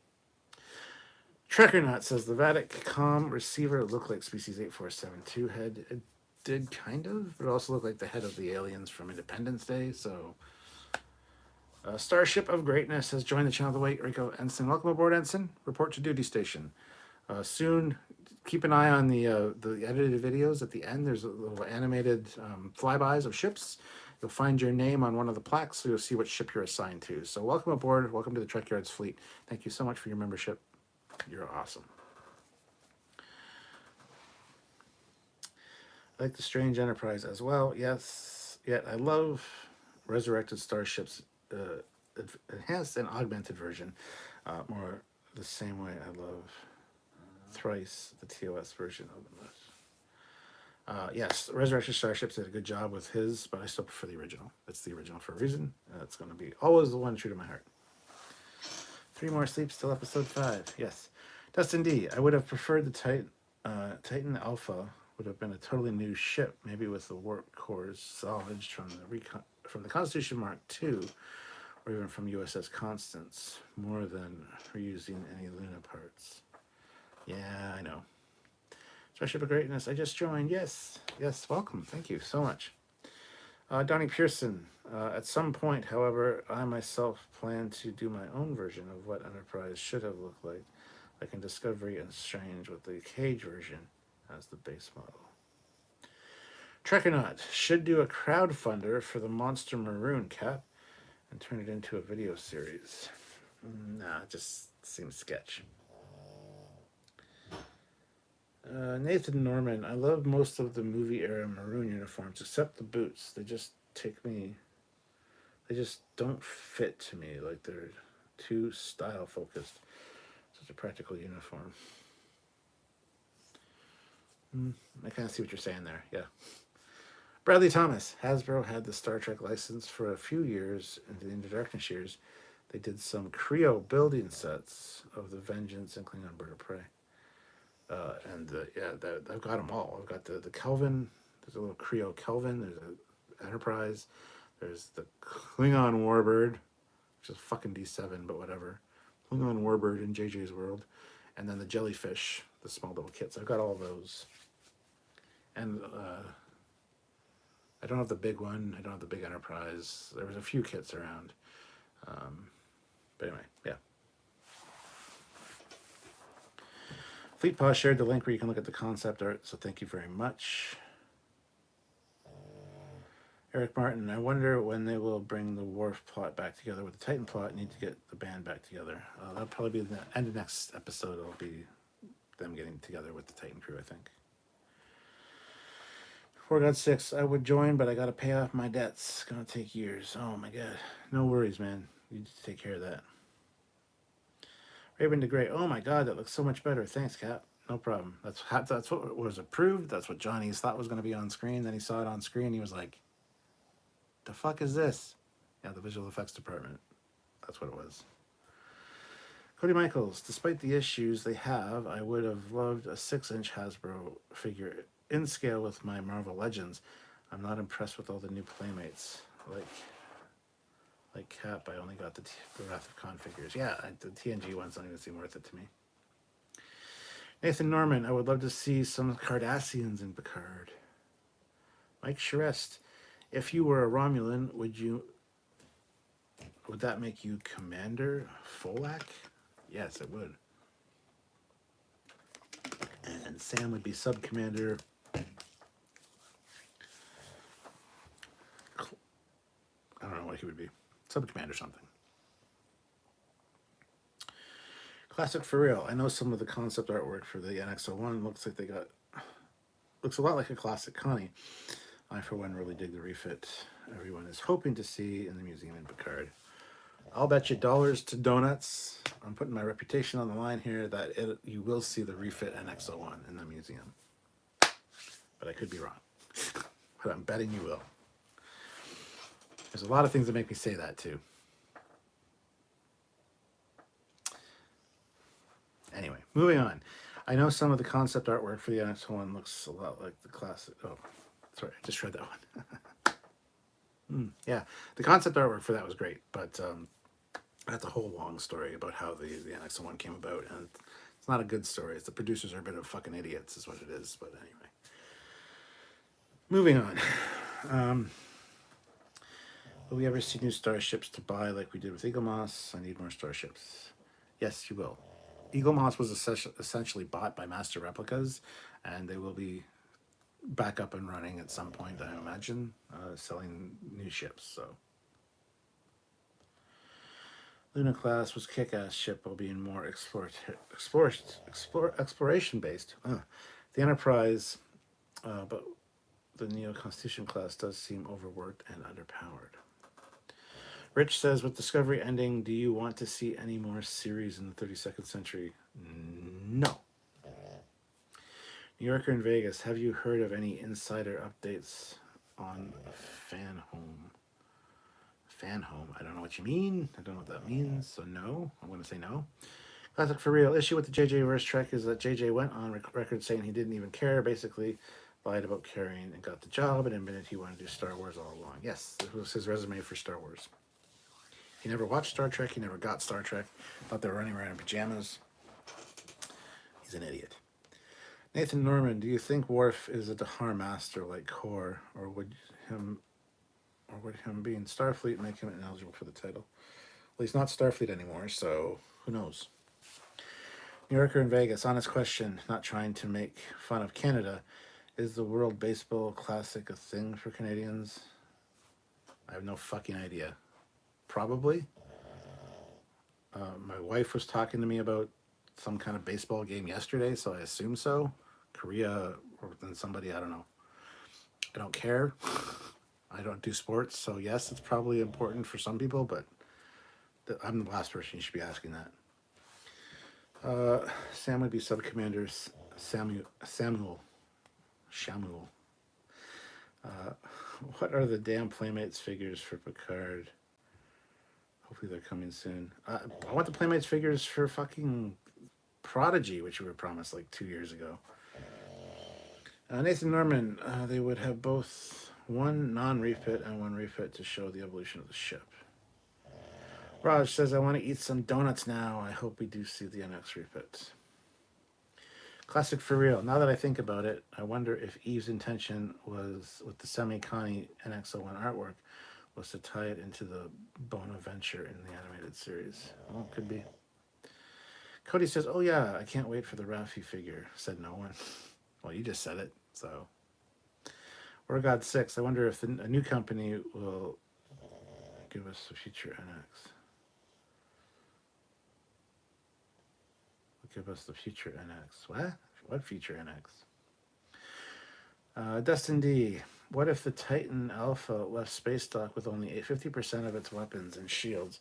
Trekyards says the Vatic.com receiver looked like Species 8472 head. It did kind of, but it also looked like the head of the aliens from Independence Day. So, Starship of Greatness has joined the channel the way. Rico Ensign, welcome aboard, Ensign. Report to duty station. Soon, keep an eye on the edited videos at the end. There's a little animated flybys of ships. You'll find your name on one of the plaques, so you'll see what ship you're assigned to. So welcome aboard. Welcome to the Trekyards fleet. Thank you so much for your membership. You're awesome. I like the Strange Enterprise as well. Yes, yet I love Resurrected Starships enhanced and augmented version. More the same way I love Thrice, the TOS version of the yes, Resurrection Starships did a good job with his, but I still prefer the original. It's the original for a reason. It's going to be always the one true to my heart. 3 more sleeps till episode 5. Yes. Dustin D. I would have preferred the Titan Alpha would have been a totally new ship, maybe with the warp cores salvaged from the Constitution Mark II, or even from USS Constance, more than reusing any Luna parts. Yeah, I know. Starship of Greatness, I just joined. Yes, welcome. Thank you so much. Donnie Pearson, at some point, however, I myself plan to do my own version of what Enterprise should have looked like in Discovery and Strange with the Cage version as the base model. Trekyards should do a crowdfunder for the Monster Maroon cap and turn it into a video series. Nah, it just seems sketch. Nathan Norman, I love most of the movie era maroon uniforms except the boots. They just don't fit to me. Like they're too style focused. Such a practical uniform. I kind of see what you're saying there. Yeah. Bradley Thomas, Hasbro had the Star Trek license for a few years in the Darkness years. They did some Creo building sets of the Vengeance and Klingon Bird of Prey. I've got them all. I've got the Kelvin. There's a little Creo Kelvin. There's an Enterprise. There's the Klingon Warbird, which is fucking D7, but whatever. Klingon Warbird in JJ's World. And then the Jellyfish, the small little kits. I've got all those. And I don't have the big one. I don't have the big Enterprise. There was a few kits around. But anyway, yeah. Fleet Paw shared the link where you can look at the concept art, so thank you very much. Eric Martin, I wonder when they will bring the Worf plot back together with the Titan plot. Need to get the band back together. That'll probably be the end of next episode. It'll be them getting together with the Titan crew, I think. 4God6, I would join, but I got to pay off my debts. It's going to take years. Oh my God. No worries, man. You just take care of that. Raven DeGray, oh my God, that looks so much better. Thanks, Cap. No problem. That's what was approved. That's what Johnny's thought was going to be on screen. Then he saw it on screen. He was like, the fuck is this? Yeah, the visual effects department. That's what it was. Cody Michaels, despite the issues they have, I would have loved a 6-inch Hasbro figure in scale with my Marvel Legends. I'm not impressed with all the new Playmates. Like Cap, I only got the Wrath of Khan figures. Yeah, the TNG ones don't even seem worth it to me. Nathan Norman, I would love to see some Cardassians in Picard. Mike Charest, if you were a Romulan, would that make you Commander Folak? Yes, it would. And Sam would be Sub-Commander. I don't know what he would be. Sub-Commander something. Classic for real. I know some of the concept artwork for the NX-01 looks a lot like a classic Connie. I, for one, really dig the refit everyone is hoping to see in the museum in Picard. I'll bet you dollars to donuts. I'm putting my reputation on the line here that you will see the refit NX-01 in the museum. But I could be wrong. But I'm betting you will. There's a lot of things that make me say that, too. Anyway, moving on. I know some of the concept artwork for the NX-01 looks a lot like the classic. Oh, sorry, I just read that one. Yeah, the concept artwork for that was great, but that's a whole long story about how the NX-01 came about, and it's not a good story. It's the producers are a bit of fucking idiots, is what it is. But anyway, moving on. Will we ever see new starships to buy like we did with Eagle Moss? I need more starships. Yes, you will. Eagle Moss was essentially bought by Master Replicas, and they will be back up and running at some point, I imagine, selling new ships. So, Luna class was kick-ass ship while being more exploration based. The Enterprise, but the Neo Constitution class does seem overworked and underpowered. Rich says, with Discovery ending, do you want to see any more series in the 32nd century? No. New Yorker in Vegas, have you heard of any insider updates on Fan Home? Fan Home, I don't know what you mean. I don't know what that means, so no. I'm going to say no. Classic for real. Issue with the JJ Reverse Trek is that JJ went on record saying he didn't even care, basically lied about caring and got the job and admitted he wanted to do Star Wars all along. Yes, this was his resume for Star Wars. He never watched Star Trek. He never got Star Trek. Thought they were running around in pajamas. He's an idiot. Nathan Norman, do you think Worf is a Dahar master like Kor, or would him being Starfleet make him ineligible for the title? Well, he's not Starfleet anymore, so who knows? New Yorker in Vegas, honest question, not trying to make fun of Canada. Is the World Baseball Classic a thing for Canadians? I have no fucking idea. Probably. My wife was talking to me about some kind of baseball game yesterday, so I assume so. Korea or then somebody, I don't know. I don't care. I don't do sports, so yes, it's probably important for some people, but I'm the last person you should be asking that. Sam would be sub-commander Samuel. What are the damn Playmates figures for Picard? Hopefully they're coming soon. I want the Playmates figures for fucking Prodigy, which we were promised like 2 years ago. Nathan Norman, they would have both one non-refit and one refit to show the evolution of the ship. Raj says, I want to eat some donuts now. I hope we do see the NX refit. Classic for real. Now that I think about it, I wonder if Eve's intention was with the Semi-Connie NX-01 artwork was to tie it into the Bonaventure in the animated series. Well, could be. Cody says, oh yeah, I can't wait for the Raffi figure, said no one. Well, you just said it, so. Or God 6, I wonder if a new company will give us a future NX. Give us the future NX. What? What future NX? Dustin D. What if the Titan Alpha left space dock with only 50% of its weapons and shields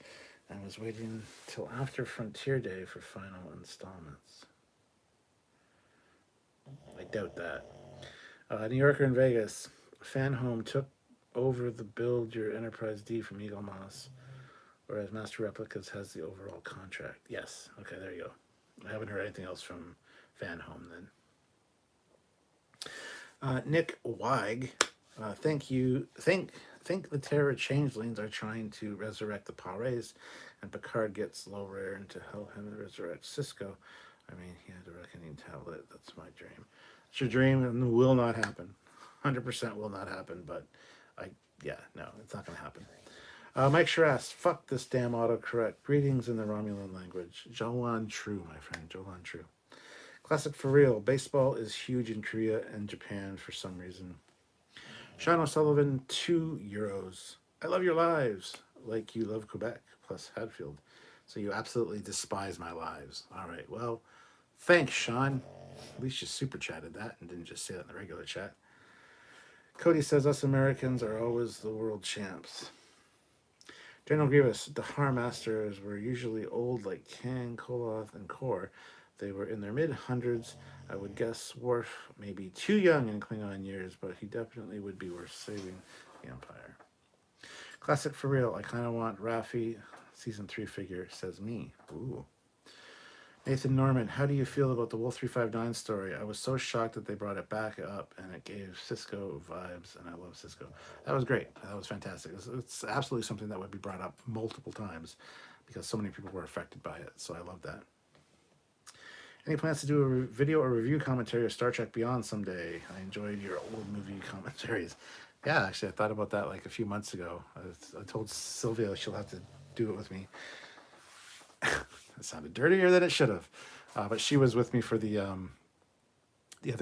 and was waiting till after Frontier Day for final installments? I doubt that. New Yorker in Vegas. Fan Home took over the build your Enterprise D from Eagle Moss, whereas Master Replicas has the overall contract. Yes. Okay, there you go. I haven't heard anything else from Fan Home then. Nick Weig, think the Terra Changelings are trying to resurrect the Pares, and Picard gets low rare and to help him resurrect Cisco. I mean, he had a reckoning tablet. That's my dream. It's your dream and will not happen. 100% will not happen, but no, it's not going to happen. Mike Shiras, fuck this damn autocorrect. Greetings in the Romulan language. Jolan True, my friend. Jolan True. Classic for real. Baseball is huge in Korea and Japan for some reason. Sean O'Sullivan, €2. I love your lives like you love Quebec plus Hadfield. So you absolutely despise my lives. All right, well, thanks, Sean. At least you super chatted that and didn't just say that in the regular chat. Cody says us Americans are always the world champs. General Grievous, the Har Masters were usually old like Kang, Koloth, and Kor. They were in their mid-hundreds. I would guess Worf may be too young in Klingon years, but he definitely would be worth saving the Empire. Classic for real. I kind of want Raffi season 3 figure, says me. Ooh. Nathan Norman, how do you feel about the Wolf 359 story? I was so shocked that they brought it back up and it gave Cisco vibes, and I love Cisco. That was great. That was fantastic. It's absolutely something that would be brought up multiple times because so many people were affected by it. So I love that. Any plans to do a video or review commentary of Star Trek Beyond someday? I enjoyed your old movie commentaries. Yeah, actually, I thought about that like a few months ago. I told Sylvia she'll have to do it with me. It sounded dirtier than it should have, but she was with me for the other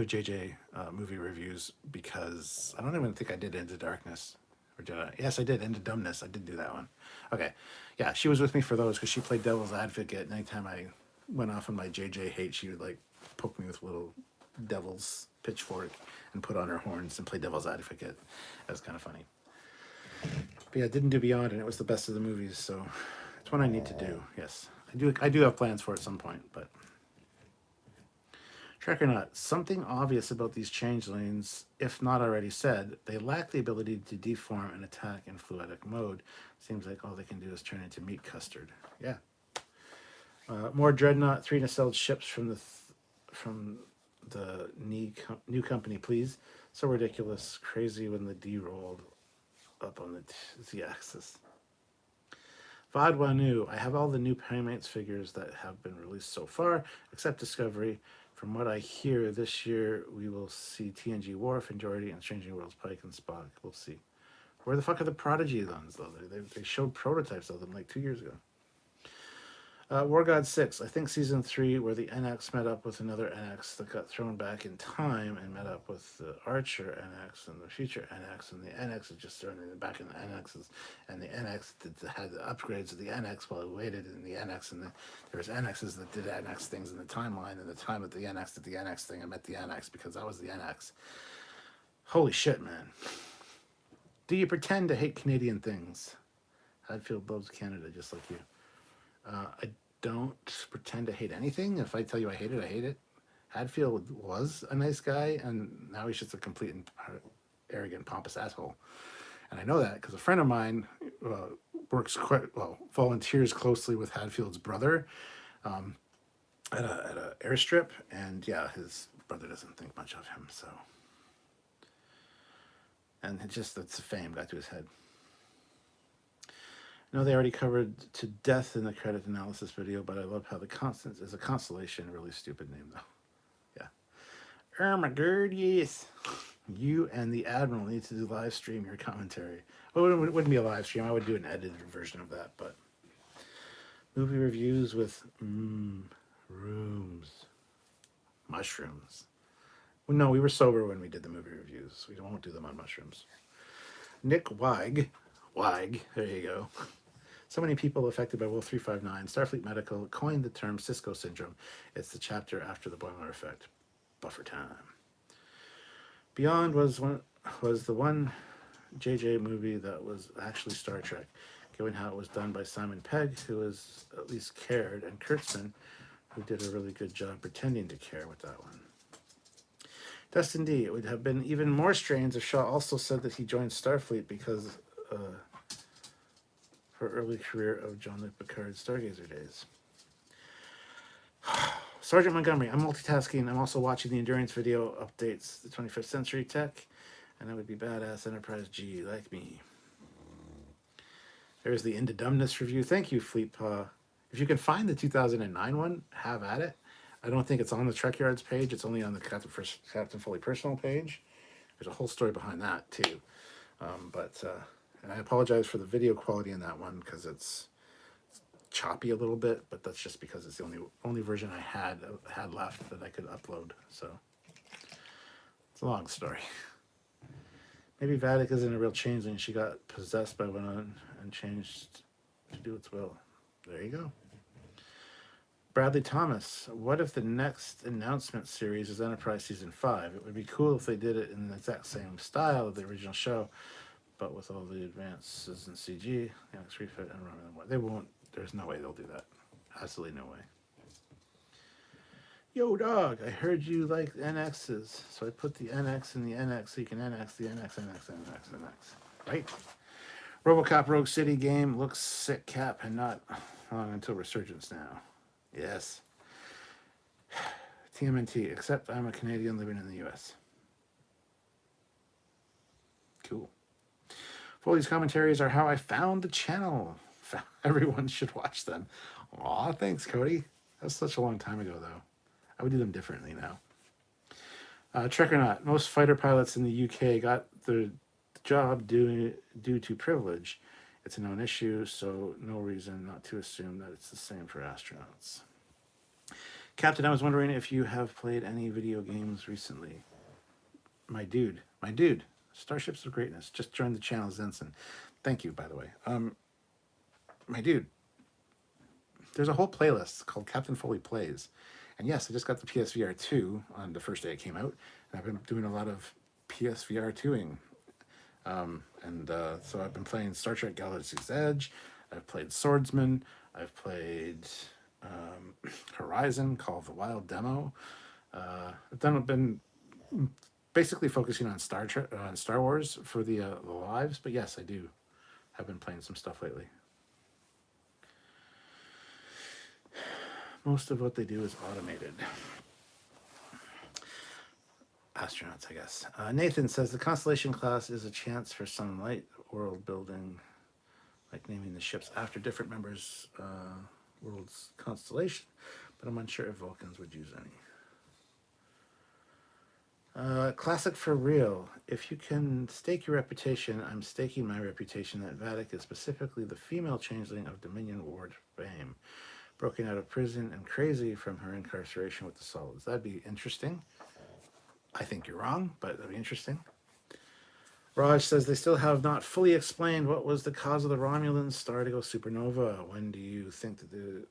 JJ movie reviews because I don't even think I did Into Darkness, or did I? Yes, I did Into Dumbness. I did do that one. Okay, yeah, she was with me for those because she played devil's advocate, and anytime I went off on my JJ hate, she would like poke me with a little devil's pitchfork and put on her horns and play devil's advocate. That was kind of funny. But yeah, didn't do Beyond, and it was the best of the movies, so it's one I need to do. Yes, I do have plans for it at some point, but Trek or not, something obvious about these changelings, if not already said, they lack the ability to deform and attack in fluidic mode. Seems like all they can do is turn into meat custard. Yeah. More Dreadnought 3 nacelled ships from the new company, please. So ridiculous, crazy when the D rolled up on the Z-axis. Vadwanu, I have all the new Primates figures that have been released so far, except Discovery. From what I hear, this year we will see TNG Worf and Geordi and Strange New Worlds Pike and Spock. We'll see. Where the fuck are the Prodigy ones, though? They showed prototypes of them like 2 years ago. War God 6, I think season 3, where the NX met up with another NX that got thrown back in time and met up with the Archer NX and the future NX, and the NX is just thrown back in the NXs, and the NX had the upgrades of the NX while it waited in the NX, and there was NXs that did NX things in the timeline, and the time that the NX did the NX thing, I met the NX because I was the NX. Holy shit, man. Do you pretend to hate Canadian things? Hadfield loves Canada just like you. I don't pretend to hate anything. If I tell you I hate it, I hate it. Hadfield was a nice guy, and now he's just a complete and arrogant, pompous asshole. And I know that because a friend of mine volunteers closely with Hadfield's brother at a airstrip, and yeah, his brother doesn't think much of him. So, and that's the fame got to his head. No, they already covered to death in the credit analysis video, but I love how the Constance is a constellation. Really stupid name, though. Yeah. Oh my god, yes. You and the Admiral need to do live stream your commentary. Well, it wouldn't be a live stream. I would do an edited version of that, but movie reviews with mushrooms. Well, no, we were sober when we did the movie reviews. We won't do them on mushrooms. Nick Weig, there you go. So many people affected by Wolf 359. Starfleet Medical coined the term Cisco syndrome. It's the chapter after the Boimler effect. Buffer time. Beyond was the one JJ movie that was actually Star Trek, given how it was done by Simon Pegg, who was at least cared, and Kurtzman, who did a really good job pretending to care with that one. Dustin D, it would have been even more strange if Shaw also said that he joined Starfleet because her early career of Jean-Luc Picard's Stargazer days. Sergeant Montgomery, I'm multitasking. I'm also watching the Endurance video updates, the 25th Century Tech, and that would be badass Enterprise G, like me. There's the Into Dumbness review. Thank you, Fleetpaw. If you can find the 2009 one, have at it. I don't think it's on the Trekyards page. It's only on the Captain Foley personal page. There's a whole story behind that, too. And I apologize for the video quality in that one because it's choppy a little bit, but that's just because it's the only version I had left that I could upload. So it's a long story. Maybe Vatic isn't a real changeling. She got possessed by one and changed to do its will. There you go. Bradley Thomas, what if the next announcement series is Enterprise Season 5? It would be cool if they did it in the exact same style of the original show, but with all the advances in CG, refit and running more. They won't. There's no way they'll do that. Absolutely no way. Yo, dog, I heard you like NXs, so I put the NX in the NX so you can NX the NX. Right? RoboCop Rogue City game looks sick, Cap, and not long until Resurgence now. Yes. TMNT, except I'm a Canadian living in the US. Cool. Foley's commentaries are how I found the channel. Everyone should watch them. Aw, thanks, Cody. That was such a long time ago, though. I would do them differently now. Trek or not, most fighter pilots in the UK got the job due to privilege. It's a known issue, so no reason not to assume that it's the same for astronauts. Captain, I was wondering if you have played any video games recently. My dude, Starships of Greatness. Just joined the channel, Zenson. Thank you, by the way. My dude, there's a whole playlist called Captain Foley Plays. And yes, I just got the PSVR 2 on the first day it came out. And I've been doing a lot of PSVR 2ing. So I've been playing Star Trek Galaxy's Edge. I've played Swordsman. I've played Horizon, Call of the Wild demo. I've been basically focusing on Star Wars for the lives. But yes, I do have been playing some stuff lately. Most of what they do is automated. Astronauts, I guess. Nathan says the Constellation class is a chance for some light world building, like naming the ships after different members' world's constellation, but I'm unsure if Vulcans would use any. Classic for real. If you can stake your reputation, I'm staking my reputation that Vatic is specifically the female changeling of Dominion Ward fame, broken out of prison and crazy from her incarceration with the Solids. That'd be interesting. I think you're wrong, but that'd be interesting. Raj says they still have not fully explained what was the cause of the Romulan star to go supernova. When do you think that they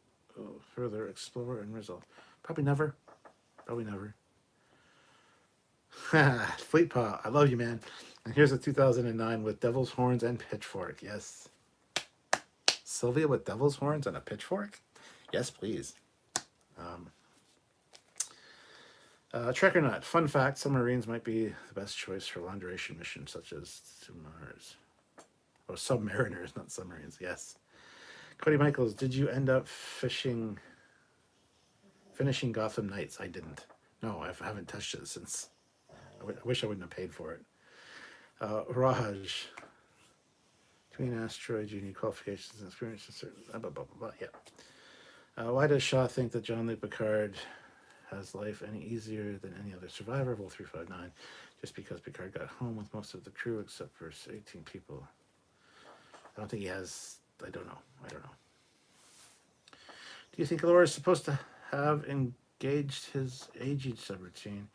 further explore and resolve? Probably never. Probably never. Fleet Paw, I love you, man. And here's a 2009 with devil's horns and pitchfork. Yes. Sylvia with devil's horns and a pitchfork? Yes, please. Trek or not, fun fact, submarines might be the best choice for long duration missions such as to Mars. Oh, submariners, not submarines, yes. Cody Michaels, did you end up finishing Gotham Knights? I didn't. No, I haven't touched it since. I wish I wouldn't have paid for it. Raj, between asteroids, you need qualifications and experience. Blah, blah, blah, blah, yeah. Why does Shaw think that Jean-Luc Picard has life any easier than any other survivor of 0359? Just because Picard got home with most of the crew except for 18 people. I don't think he has. I don't know. Do you think Laura is supposed to have engaged his aging subroutine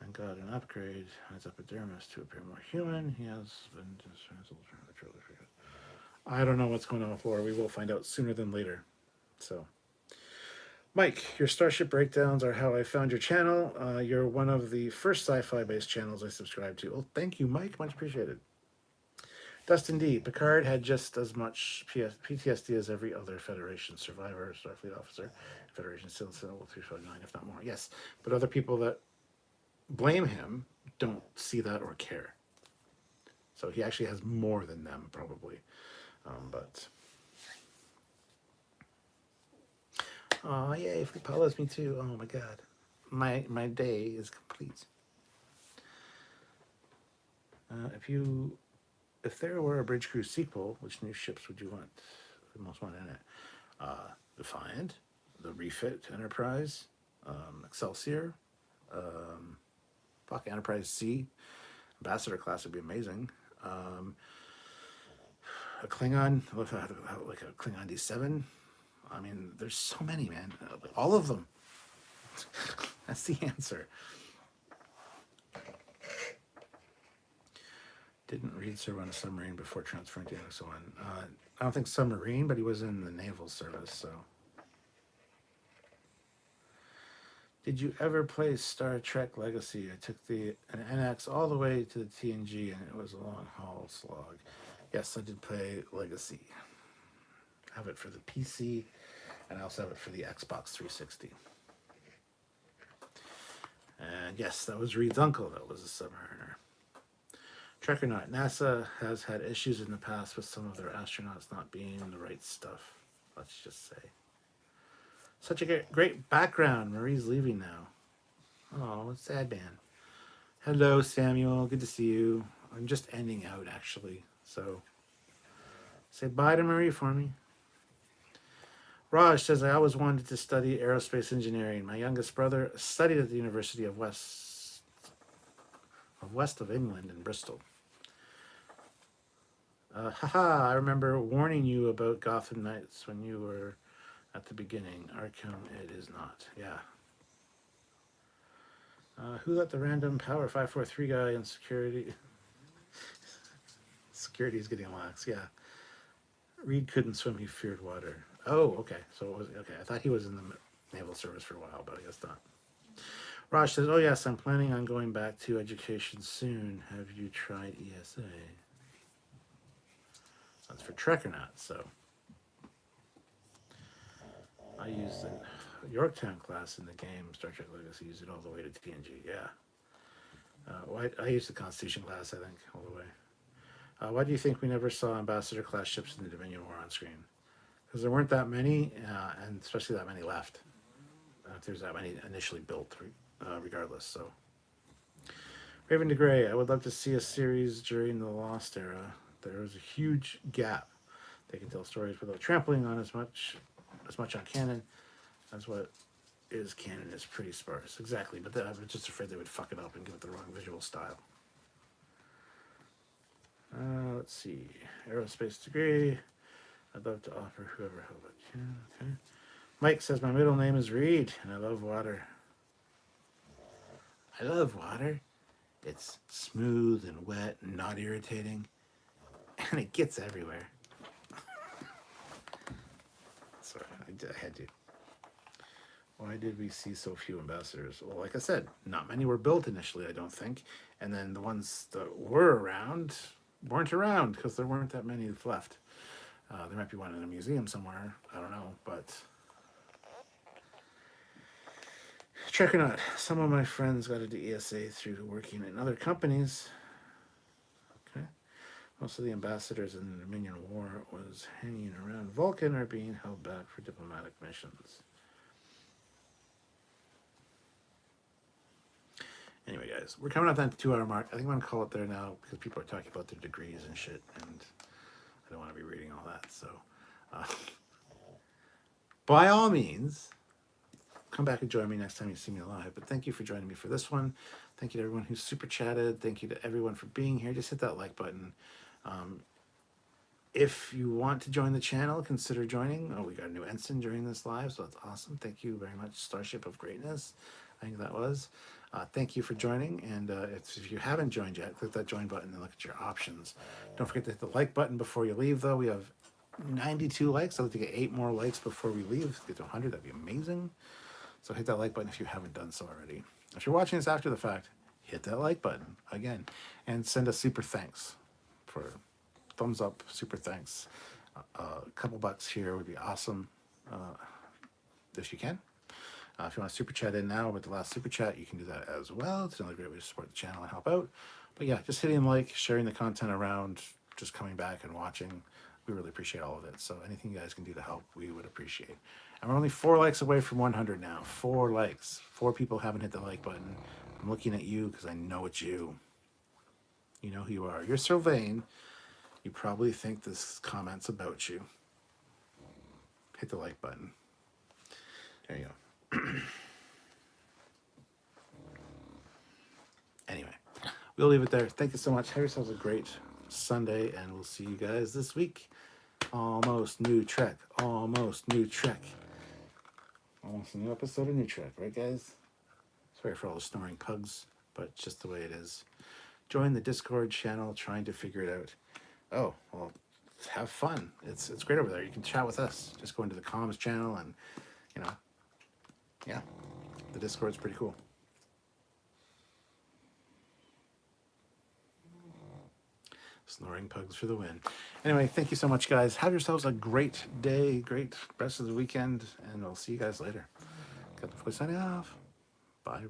and got an upgrade on his epidermis to appear more human? He has been. I don't know what's going on with Laura. We will find out sooner than later. So. Mike, your Starship breakdowns are how I found your channel. You're one of the first sci-fi based channels I subscribed to. Oh, thank you, Mike. Much appreciated. Dustin D. Picard had just as much PTSD as every other Federation survivor, Starfleet officer, Federation still 359, if not more. Yes, but other people that blame him don't see that or care. So he actually has more than them, probably. Oh, yay, Free Paul loves me too. Oh my god. My day is complete. If there were a Bridge Crew sequel, which new ships would you want? The most one in it? Defiant, the Refit Enterprise, Excelsior, Enterprise C, Ambassador class would be amazing. A Klingon, like a Klingon D7. I mean, there's so many, man. All of them. That's the answer. Didn't read Sir on a submarine before transferring to X1. I don't think submarine, but he was in the naval service, so. Did you ever play Star Trek Legacy? I took an NX all the way to the TNG, and it was a long haul slog. Yes, I did play Legacy. I have it for the PC, and I also have it for the Xbox 360. And yes, that was Reed's uncle that was a submariner. Trek or not, NASA has had issues in the past with some of their astronauts not being the right stuff, let's just say. Such a great background. Marie's leaving now. Oh, it's sad, Dan. Hello, Samuel. Good to see you. I'm just ending out, actually. So say bye to Marie for me. Raj says, I always wanted to study aerospace engineering. My youngest brother studied at the University of West of England in Bristol. Haha, I remember warning you about Gotham Knights when you were at the beginning. Arkham, it is not. Yeah. Who let the random Power 543 guy in security? Security is getting lax, yeah. Reed couldn't swim, he feared water. Oh, okay. So it was okay. I thought he was in the naval service for a while, but I guess not. Raj says, oh yes, I'm planning on going back to education soon. Have you tried ESA? That's for Trekyards, so. I used the Yorktown class in the game, Star Trek Legacy, used it all the way to TNG, yeah. Well, I used the Constitution class, I think, all the way. Why do you think we never saw Ambassador class ships in the Dominion War on screen? Because there weren't that many, and especially that many left. If there's that many initially built, regardless, so. Raven DeGray, I would love to see a series during the Lost era. There was a huge gap. They can tell stories without trampling on as much on canon as what is canon is pretty sparse. Exactly, but I was just afraid they would fuck it up and give it the wrong visual style. Let's see. Aerospace degree. I'd love to offer whoever held it. Yeah, okay. Mike says, my middle name is Reed, and I love water. I love water. It's smooth and wet and not irritating. And it gets everywhere. Sorry, I had to. Why did we see so few ambassadors? Well, like I said, not many were built initially, I don't think. And then the ones that were around weren't around because there weren't that many left. There might be one in a museum somewhere. I don't know, but... Check or not. Some of my friends got into ESA through working in other companies. Okay. Most of the ambassadors in the Dominion War was hanging around Vulcan or being held back for diplomatic missions. Anyway, guys, we're coming up to that 2-hour mark. I think I'm going to call it there now because people are talking about their degrees and shit, and I don't want to be reading all that. So, by all means, come back and join me next time you see me live. But thank you for joining me for this one. Thank you to everyone who's super chatted. Thank you to everyone for being here. Just hit that like button. If you want to join the channel, consider joining. Oh, we got a new ensign during this live, so that's awesome. Thank you very much, Starship of Greatness. I think that was. Thank you for joining, and if you haven't joined yet, click that join button and look at your options. Don't forget to hit the like button before you leave, though. We have 92 likes. I'd like to get 8 more likes before we leave. Get to 100, that'd be amazing. So hit that like button if you haven't done so already. If you're watching this after the fact, hit that like button again, and send us super thanks for thumbs up, super thanks. A couple bucks here would be awesome if you can. If you want to super chat in now with the last super chat, you can do that as well. It's another great way to support the channel and help out. But yeah, just hitting like, sharing the content around, just coming back and watching. We really appreciate all of it. So anything you guys can do to help, we would appreciate. And we're only 4 likes away from 100 now. 4 likes. 4 people haven't hit the like button. I'm looking at you because I know it's you. You know who you are. You're so vain. You probably think this comment's about you. Hit the like button. There you go. Anyway, we'll leave it there. Thank you so much. Have yourselves a great Sunday, and we'll see you guys this week. Almost new Trek. Almost new Trek. Almost a new episode of New Trek, right, guys? Sorry for all the snoring pugs, but it's just the way it is. Join the Discord channel, trying to figure it out. Oh, well, have fun. It's great over there. You can chat with us. Just go into the comms channel and, you know, yeah, the Discord's pretty cool. Snoring pugs for the win. Anyway, thank you so much, guys. Have yourselves a great day, great rest of the weekend, and I'll see you guys later. Captain Foley signing off. Bye, everybody.